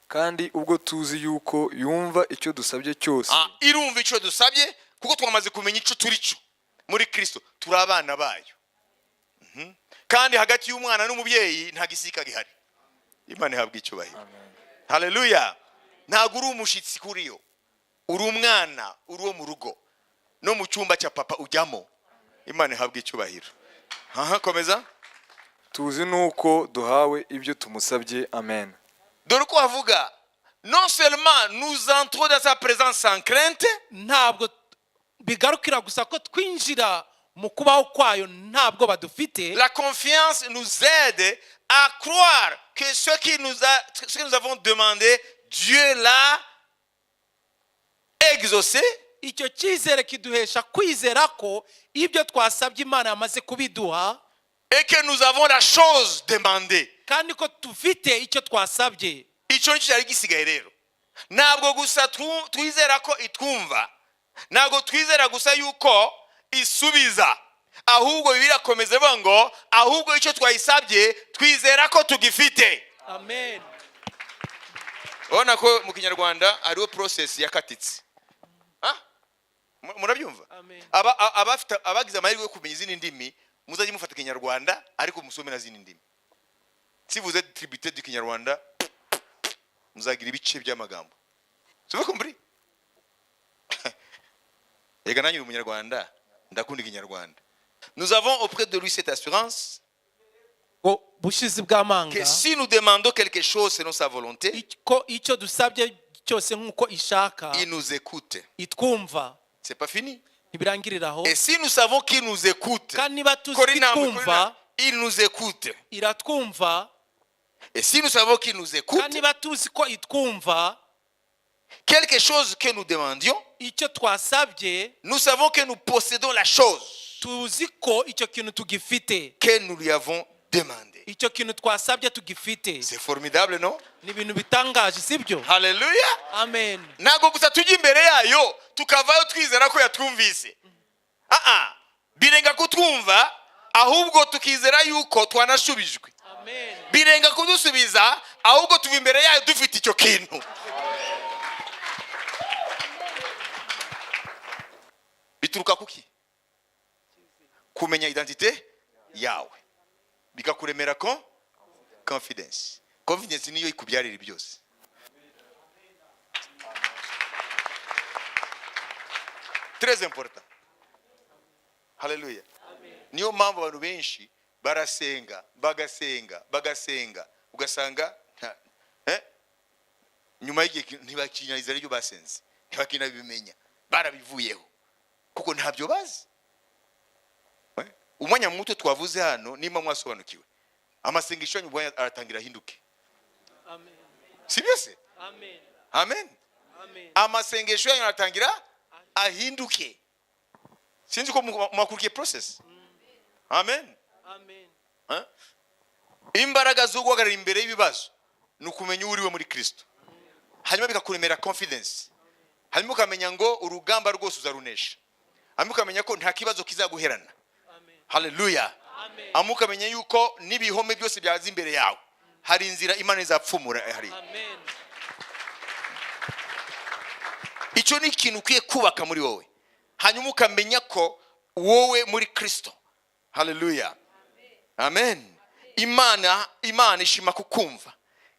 [SPEAKER 3] kandi ubwo tuzi yuko yumva icyo dusabye cyose.
[SPEAKER 1] Irumva icyo dusabye kuko twamaze kumenya icyo turi cyo muri Kristo, turi abana bayo. Kandi hagati y'umwana n'umubyeyi nta gisika gihari. Imana ihabwa icyubahiro. Haleluya. Ntabwo uri umushitsi kuri yo, uri umwana, uri wo mu rugo, no mu cyumba cya papa ujyamo. Imana ihabwa icyubahiro. Komeza.
[SPEAKER 3] Tuzi nuko duhawe ibyo tumusabye. Amen.
[SPEAKER 1] Dore ko avuga, non seulement nous entrons dans sa présence sans crainte,
[SPEAKER 2] ntabwo bigarukira gusa ko twinjira mu kubaho kwayo ntabwo badufite.
[SPEAKER 1] la confiance nous aide à croire que ce que nous avons demandé, Dieu l'a exaucé.
[SPEAKER 2] Icyo cyizere kiduhesha kwizera ko ibyo twasabye Imana yamaze kubiduha,
[SPEAKER 1] Et que nous avons la chose demandée.
[SPEAKER 2] kandi ko tufite icyo twasabye.
[SPEAKER 1] Icyo nicyo cyari gisigaye rero. Ntabwo gusa twizera ko itwumva, ntabwo twizera gusa yuko isubiza, ahubwo birakomeza bivuga ngo ahubwo icyo twayisabye twizera ko tugifite.
[SPEAKER 2] Amen.
[SPEAKER 1] Ubona ko mu Kinyarwanda hariho process yakatitse. Murabyumva?
[SPEAKER 2] Amen.
[SPEAKER 1] Abagize amahirwe yo kumenya izindi ndimi, muzajye mufata Kinyarwanda ariko musome na zindi ndimi. Si vous êtes tributaire du Kinyarwanda, muzagira ibice by'amagambo. Vous compris? Ega nanyu umunyarwanda ndakunda Kinyarwanda. Nous avons auprès de lui cette assurance
[SPEAKER 2] bushizi bw'amanga
[SPEAKER 1] que si nous demandons quelque chose selon sa volonté,
[SPEAKER 2] ko icyo dusabye cyose nk'uko ishaka
[SPEAKER 1] il nous écoute.
[SPEAKER 2] itwumva.
[SPEAKER 1] C'est pas fini.
[SPEAKER 2] Ntibirangiriraho.
[SPEAKER 1] Et si nous savons qu'il nous écoute,
[SPEAKER 2] kandi niba tuzi itwumva,
[SPEAKER 1] il nous écoute.
[SPEAKER 2] iratwumva.
[SPEAKER 1] Et si nous savons qu'il nous écoute,
[SPEAKER 2] kandi niba tuzi ko itwumva,
[SPEAKER 1] quelque chose que nous demandions,
[SPEAKER 2] icyo twasabye,
[SPEAKER 1] nous savons que nous possédons la chose
[SPEAKER 2] tuzi ko icyo kintu tugifite,
[SPEAKER 1] que nous lui avons demandé.
[SPEAKER 2] icyo kintu twasabye tugifite.
[SPEAKER 1] C'est formidable, non?
[SPEAKER 2] Ni ibintu bitangaje, sibyo?
[SPEAKER 1] Haleluya.
[SPEAKER 2] Amen.
[SPEAKER 1] Ntabwo gusa tujya imbere yayo tukavayo twizera ko yatwumvise. Birenga kutwumva, ahubwo tukizera yuko twanashubijwe.
[SPEAKER 2] Amen.
[SPEAKER 1] Birenga kudusubiza, ahubwo tuva imbere yayo dufite icyo kintu. Bituruka kuki? Kumenya identité yawe. Bikakuremera ko confidence. Confidence niyo ikubyarira byose. Très important. Haleluya. Niyo mpamvu abantu benshi barasenga, bagasenga, ugasanga nyuma y'igihe ntibakinyariza ibyo basenze, ntibakinabimenya, barabivuyeho kuko ntabyo bazi. Umwanya muto twavuze hano nimba mwasobanukiwe, amasengesho yanyu aratangira ahinduke.
[SPEAKER 2] Amen.
[SPEAKER 1] Si byose?
[SPEAKER 2] Amen.
[SPEAKER 1] Amen.
[SPEAKER 2] Amen.
[SPEAKER 1] Amasengesho yanyu aratangira ahinduke. Sinzi ko mwakurikiye process. Amen.
[SPEAKER 2] Amen.
[SPEAKER 1] Imbaraga zo guhagarara imbere y'ibibazo ni ukumenya uriwe muri Kristo, hanyuma bikakuremera confidence, hanyuma ukamenya ngo urugamba rwose uzarunesha. hanyuma ukamenya ko nta kibazo kizaguherana.
[SPEAKER 2] Amen.
[SPEAKER 1] Haleluya.
[SPEAKER 2] Amen.
[SPEAKER 1] Hanyuma ukamenya yuko n'ibihome byose byaza imbere yawe hari inzira Imana izapfumura hari.
[SPEAKER 2] Amen.
[SPEAKER 1] Icyo ni ikintu ukwiye kubaka muri wowe, hanyuma ukamenya ko wowe muri Kristo. Haleluya. Amen. Imana ishima kukumva,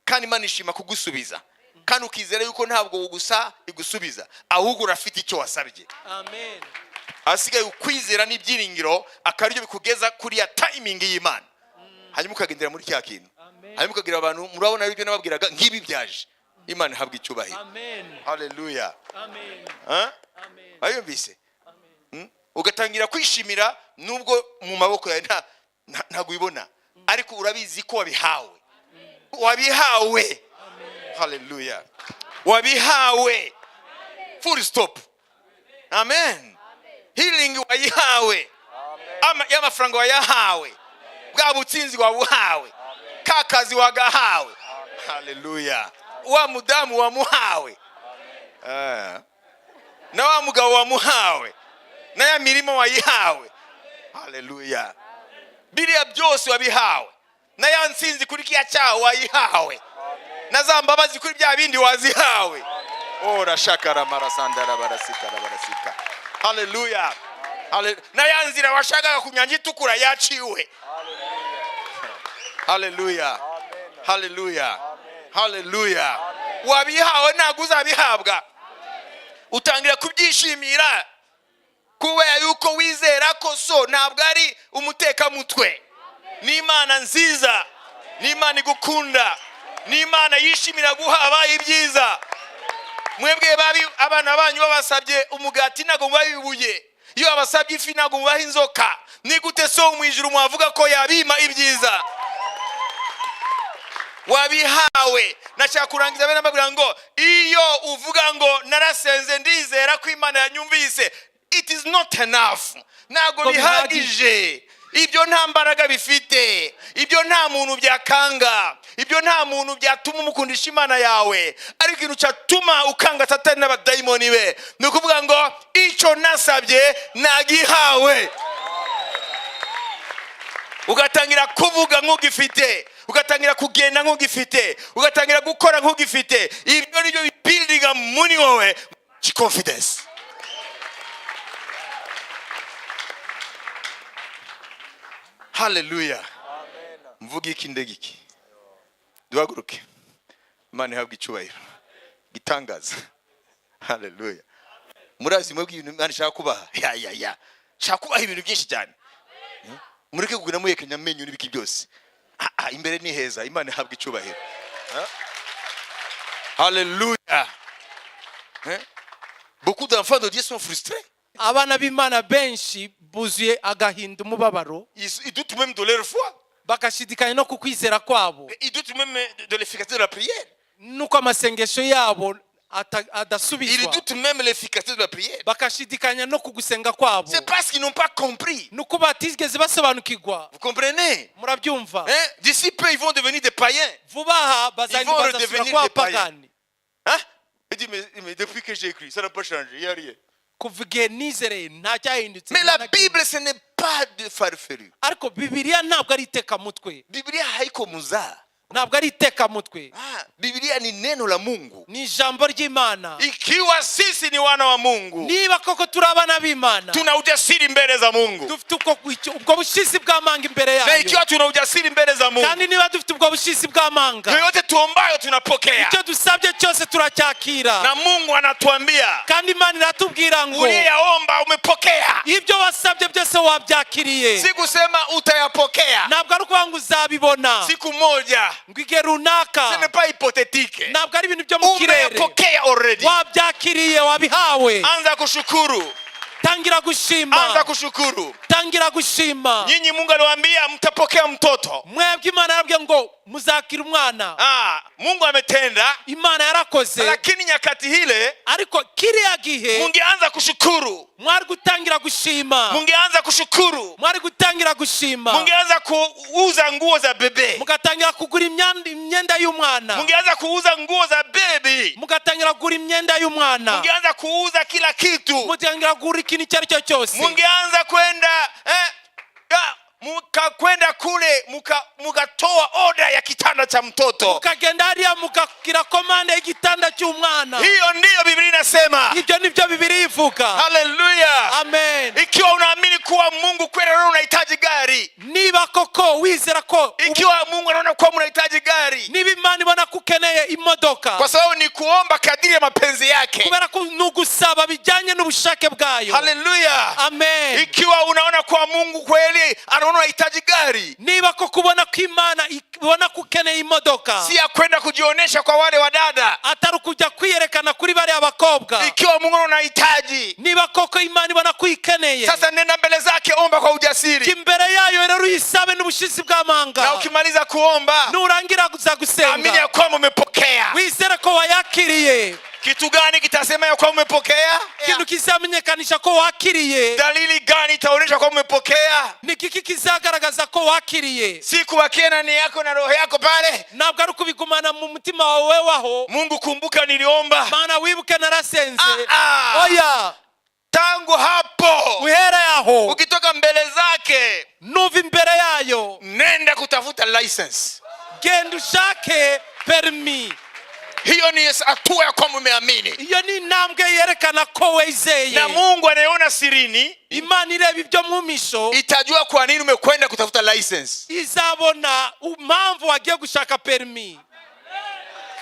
[SPEAKER 1] kandi Imana ishima kugusubiza, kandi ukizera yuko ntabwo gusa igusubiza ahubwo urafite icyo wasabye.
[SPEAKER 2] Amen.
[SPEAKER 1] Asigaye ukwizera n'ibyiringiro akaryo bikugeza kuri ya timing y'Imana, hanyuma ukagendera muri cya kintu. Hanyuma ukagira abantu murabona ibyo nababwiraga nk'ibi byaje, Imana ihabwa icyubahiro.
[SPEAKER 2] Amen.
[SPEAKER 1] Haleluya.
[SPEAKER 2] Amen.
[SPEAKER 1] Amen. Ayumvise? Ugatangira kwishimira nubwo mu maboko yawe ntago ubibona, ariko urabizi ko wabihawe. Wabihawe. Haleluya. Wabihawe. Full stop. Amen. Healing wayihawe. Y'amafaranga wayahawe. Bwa butsinzi wabuhawe. Kakazi wagahawe. Haleluya. Wa mudamu wamuhawe. Na wa mugabo wamuhawe. Na ya mirimo wayihawe. Haleluya. Biriya byose wabihawe. Na ya nsinzi kuri kiya cyawe wayihawe. Na za mbabazi kuri bya bindi wazihawe. Ora shakara marasandara barasika. Haleluya. Na ya nzira washakaga kunyanja itukura yaciwe. Haleluya. Haleluya. Haleluya. Wabihawe ntabwo uzabihabwa. Utangira kubyishimira kubera yuko wizera ko so ntabwo ari umutekamutwe. Ni Imana nziza, ni Imana igukunda, ni Imana yishimira guhaba ibyiza. Mwebwe abana banyu babasabye umugati ntabwo mubabibuye, iyo abasabye ifi ntabwo mubaha inzoka. Ni gute so mu ijuru mwavuga ko yabima ibyiza? Wabihawe. Nashaka kurangiza bene mbabwira ngo iyo uvuga ngo narasenze ndizera ko Imana yanyumvise, it is not enough. Ntabwo bihagije. Ibyo nta mbaraga bifite, ibyo nta muntu byakanga, ibyo nta muntu byatuma umukundisha Imana yawe. Ariko ikintu cyatuma ukanga Satani n'abadayimoni be ni ukuvuga ngo icyo nasabye nagihawe. Ugatangira kuvuga nk'ugifite, ugatangira kugenda nk'ugifite, ugatangira gukora nk'ugifite. Ibyo nibyo bibuildinga muri wowe confidence. Haleluya. Mvuga iki ndegiki. Duhaguruke. Imana ihabwa icyubahiro. Gitangaza. Haleluya. Murazi mwebwe ibintu Imana ishaka kubaha. Ya. Shaka kubaha ibintu byinshi cyane. Mureke kuguna muyekenya amenyo n'ibiki byose. Imbere ni heza. Imana ihabwa icyubahiro. Haleluya. Beaucoup d'enfants de Dieu sont frustrés.
[SPEAKER 2] Abana b'Imana benshi buzuye agahinda umubabaro.
[SPEAKER 1] Ils doutent même de leur foi.
[SPEAKER 2] Bakashidikanya no kukwizera kwabo.
[SPEAKER 1] Ils doutent même de l'efficacité de la prière.
[SPEAKER 2] Nuko amasengesho yabo
[SPEAKER 1] Ils
[SPEAKER 2] adasubizwa.
[SPEAKER 1] doutent même l'efficacité de la prière.
[SPEAKER 2] Bakashidikanya no kugusenga kwabo.
[SPEAKER 1] C'est parce qu'ils n'ont pas compris.
[SPEAKER 2] Nuko batigeze basobanukirwa.
[SPEAKER 1] Vous comprenez?
[SPEAKER 2] Murabyumva?
[SPEAKER 1] D'ici peu, ils vont devenir des païens.
[SPEAKER 2] Vuba aha
[SPEAKER 1] Ils vont
[SPEAKER 2] bazasubira
[SPEAKER 1] redevenir
[SPEAKER 2] kwa
[SPEAKER 1] des païens.
[SPEAKER 2] pagani.
[SPEAKER 1] Hein? Il dit, mais depuis que j'ai écrit, ça n'a pas changé. Il n'y a rien.
[SPEAKER 2] Kuva igihe nizereye nta cyahindutse.
[SPEAKER 1] Mais la Bible, ce n'est pas de farfelu.
[SPEAKER 2] Ariko Bibiliya ntabwo ari itekamutwe.
[SPEAKER 1] Biblia haiko muzaa.
[SPEAKER 2] Ntabwo ari itekamutwe.
[SPEAKER 1] Biblia ni neno la Mungu.
[SPEAKER 2] Ni ijambo ry'Imana.
[SPEAKER 1] Ikiwa sisi ni wana wa Mungu,
[SPEAKER 2] Niba koko turi abana b'Imana,
[SPEAKER 1] tuna ujasiri mbele za Mungu.
[SPEAKER 2] dufite ubwo bushizi bw'amanga imbere
[SPEAKER 1] Na
[SPEAKER 2] yayo.
[SPEAKER 1] ikiwa tuna ujasiri mbele za Mungu,
[SPEAKER 2] Kandi niba dufite ubwo bushizi bw'amanga,
[SPEAKER 1] yoyote tuombayo tunapokea.
[SPEAKER 2] icyo dusabye cyose turacyakira.
[SPEAKER 1] Na Mungu anatuambia,
[SPEAKER 2] Kandi Imana iratubwira ngo
[SPEAKER 1] uliyaomba umepokea.
[SPEAKER 2] ibyo wasabye byose wabyakiriye.
[SPEAKER 1] Sikusema utayapokea
[SPEAKER 2] Ntabwo ari ukuvuga ngo uzabibona
[SPEAKER 1] siku moja.
[SPEAKER 2] ngo igihe runaka.
[SPEAKER 1] Ce n'est pas hypothétique.
[SPEAKER 2] Ntabwo ari ibintu byo mu kirere.
[SPEAKER 1] Umepokea already.
[SPEAKER 2] Wabyakiriye, wabihawe.
[SPEAKER 1] Anza kushukuru.
[SPEAKER 2] Tangira gushima.
[SPEAKER 1] Anza kushukuru.
[SPEAKER 2] Tangira gushima.
[SPEAKER 1] Nyinyi Mungu aliwaambia mtapokea mtoto.
[SPEAKER 2] Mwebwe Imana yarabwiye ngo muzakira umwana.
[SPEAKER 1] Mungu ametenda.
[SPEAKER 2] Imana yarakoze.
[SPEAKER 1] Lakini nyakati hile,
[SPEAKER 2] Ariko kiriya gihe
[SPEAKER 1] mungeanza kushukuru.
[SPEAKER 2] mwari gutangira gushima,
[SPEAKER 1] mungeanza kushukuru,
[SPEAKER 2] mwari gutangira gushima,
[SPEAKER 1] mungeanza kuuza nguo za bebe,
[SPEAKER 2] mugatangira kugura imyenda y'umwana,
[SPEAKER 1] mungeanza kuuza nguo za baby,
[SPEAKER 2] mugatangira kugura imyenda y'umwana,
[SPEAKER 1] mungeanza kuuza kila kitu,
[SPEAKER 2] mugatangira kugura ikintu icyo ari cyo cyose,
[SPEAKER 1] mungeanza kwenda mukakwenda kule mukatoa order ya kitanda cha mtoto,
[SPEAKER 2] mukagenda hariya mukakira komande y'igitanda cy'umwana.
[SPEAKER 1] hiyo ndiyo Biblia inasema.
[SPEAKER 2] Ibyo nibyo Biblia ivuga.
[SPEAKER 1] Hallelujah.
[SPEAKER 2] Amen.
[SPEAKER 1] Ikiwa unaamini kuwa Mungu kweli leo unahitaji gari,
[SPEAKER 2] niba koko wizera ko
[SPEAKER 1] ikiwa Mungu anaona kuwa unahitaji gari,
[SPEAKER 2] niba Imana ibona kukeneye imodoka,
[SPEAKER 1] kwa sababu ni kuomba kadiri ya mapenzi yake,
[SPEAKER 2] kubera ko nugusaba bijyanye n'ubushake bwayo.
[SPEAKER 1] Hallelujah.
[SPEAKER 2] Amen.
[SPEAKER 1] Ikiwa unaona kuwa Mungu kweli anaona unahitaji gari,
[SPEAKER 2] niba ko kubona ko Imana ibona kukeneye imodoka,
[SPEAKER 1] si ya kwenda kujionesha kwa wale wadada,
[SPEAKER 2] atari kujya kwiyerekana kuri bari abakobwa.
[SPEAKER 1] ikiwa Mungu unahitaji,
[SPEAKER 2] niba koko Imana ibona kuyikeneye,
[SPEAKER 1] sasa nenda mbele zake, omba kwa ujasiri,
[SPEAKER 2] imbere yayo rero uyisabe n'ubushizi bw'amanga,
[SPEAKER 1] na ukimaliza kuomba
[SPEAKER 2] nurangira
[SPEAKER 1] amini ya
[SPEAKER 2] gusenga
[SPEAKER 1] kwamba umepokea.
[SPEAKER 2] wizere ko wayakiriye.
[SPEAKER 1] Kitu gani kitasema ya kwamba umepokea?
[SPEAKER 2] Kintu kizamenyekanisha ko wakiriye.
[SPEAKER 1] Dalili gani itaonyesha kwamba umepokea?
[SPEAKER 2] Ni kiki kizagaragaza ko wakiriye.
[SPEAKER 1] Si kubakia ndani yako na roho yako pale,
[SPEAKER 2] ntabwo ari kubigumana mu mutima wawe waho.
[SPEAKER 1] Mungu kumbuka niliomba,
[SPEAKER 2] Mana wibuke narasenze.
[SPEAKER 1] Oya, tangu hapo
[SPEAKER 2] uhere yaho
[SPEAKER 1] ukitoka mbele zake,
[SPEAKER 2] nuva imbere yayo,
[SPEAKER 1] nenda kutafuta license.
[SPEAKER 2] genda ushake permis.
[SPEAKER 1] Hiyo ni hatua ya kwamba umeamini.
[SPEAKER 2] Iyo ni intambwe yerekana ko wizeye.
[SPEAKER 1] Na Mungu anayeona sirini,
[SPEAKER 2] Imana ireba ibyo mu misho,
[SPEAKER 1] itajua kwa nini umekwenda kutafuta license.
[SPEAKER 2] izabona impamvu wagiye gushaka permis.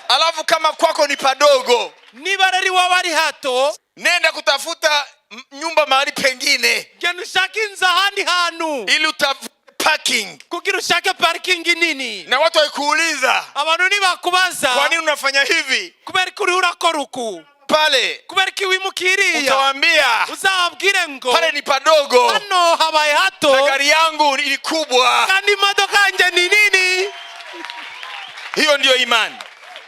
[SPEAKER 1] Alafu kama kwako ni padogo,
[SPEAKER 2] niba rero iwawe ari hato,
[SPEAKER 1] nenda kutafuta nyumba mahali pengine,
[SPEAKER 2] genda ushake inzu ahandi hantu
[SPEAKER 1] ili utafute parking.
[SPEAKER 2] kugira ushake parking nini.
[SPEAKER 1] Na watu wakuuliza,
[SPEAKER 2] abantu nibakubaza
[SPEAKER 1] kwa nini unafanya hivi
[SPEAKER 2] kubera ko uri urakora uku,
[SPEAKER 1] pale,
[SPEAKER 2] kubera ko wimukiriya,
[SPEAKER 1] utawaambia
[SPEAKER 2] uzababwire ngo
[SPEAKER 1] pale ni padogo,
[SPEAKER 2] hano habaye hato,
[SPEAKER 1] na gari yangu ni kubwa.
[SPEAKER 2] kandi imodoka yanjye ni nini.
[SPEAKER 1] Hiyo ndiyo imani.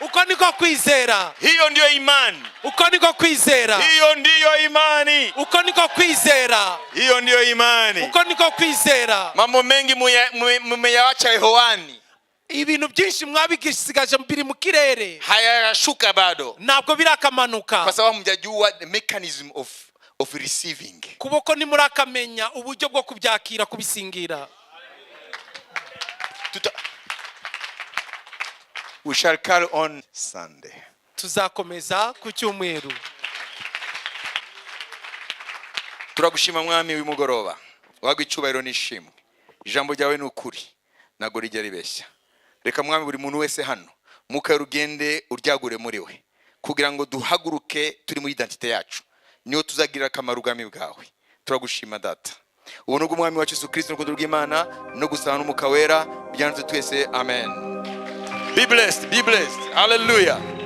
[SPEAKER 2] Uko niko kwizera.
[SPEAKER 1] Hiyo ndiyo imani.
[SPEAKER 2] Uko niko kwizera.
[SPEAKER 1] Hiyo ndiyo imani.
[SPEAKER 2] Uko niko kwizera.
[SPEAKER 1] Hiyo ndiyo imani.
[SPEAKER 2] Uko niko kwizera.
[SPEAKER 1] Mambo mengi mmeyawacha hewani,
[SPEAKER 2] ibintu byinshi mwabigisigaje biri mu kirere,
[SPEAKER 1] hayashuka bado,
[SPEAKER 2] ntabwo birakamanuka,
[SPEAKER 1] kwa sababu mjajua the mechanism of receiving.
[SPEAKER 2] kuboko ni murakamenya uburyo bwo kubyakira, kubisingira.
[SPEAKER 1] We shall carry on Sunday.
[SPEAKER 2] Tuzakomeza ku cyumweru.
[SPEAKER 1] Turagushima mwami w'imugoroba, wagwa icyubahiro n'ishimwe. Ijambo ryawe ni ukuri, ntago rijya ribeshya. Reka mwami buri muntu wese hano muka rugende uryagure muri we, kugira ngo duhaguruke turi muri identite yacu, niyo tuzagirira akamaro ubwami bwawe. Turagushima data, ubuntu bw'umwami wacu Yesu Kristo n'urukundo rw'Imana no gusana n'umwuka wera byanditse twese. Amen. Be blessed, be blessed. Hallelujah.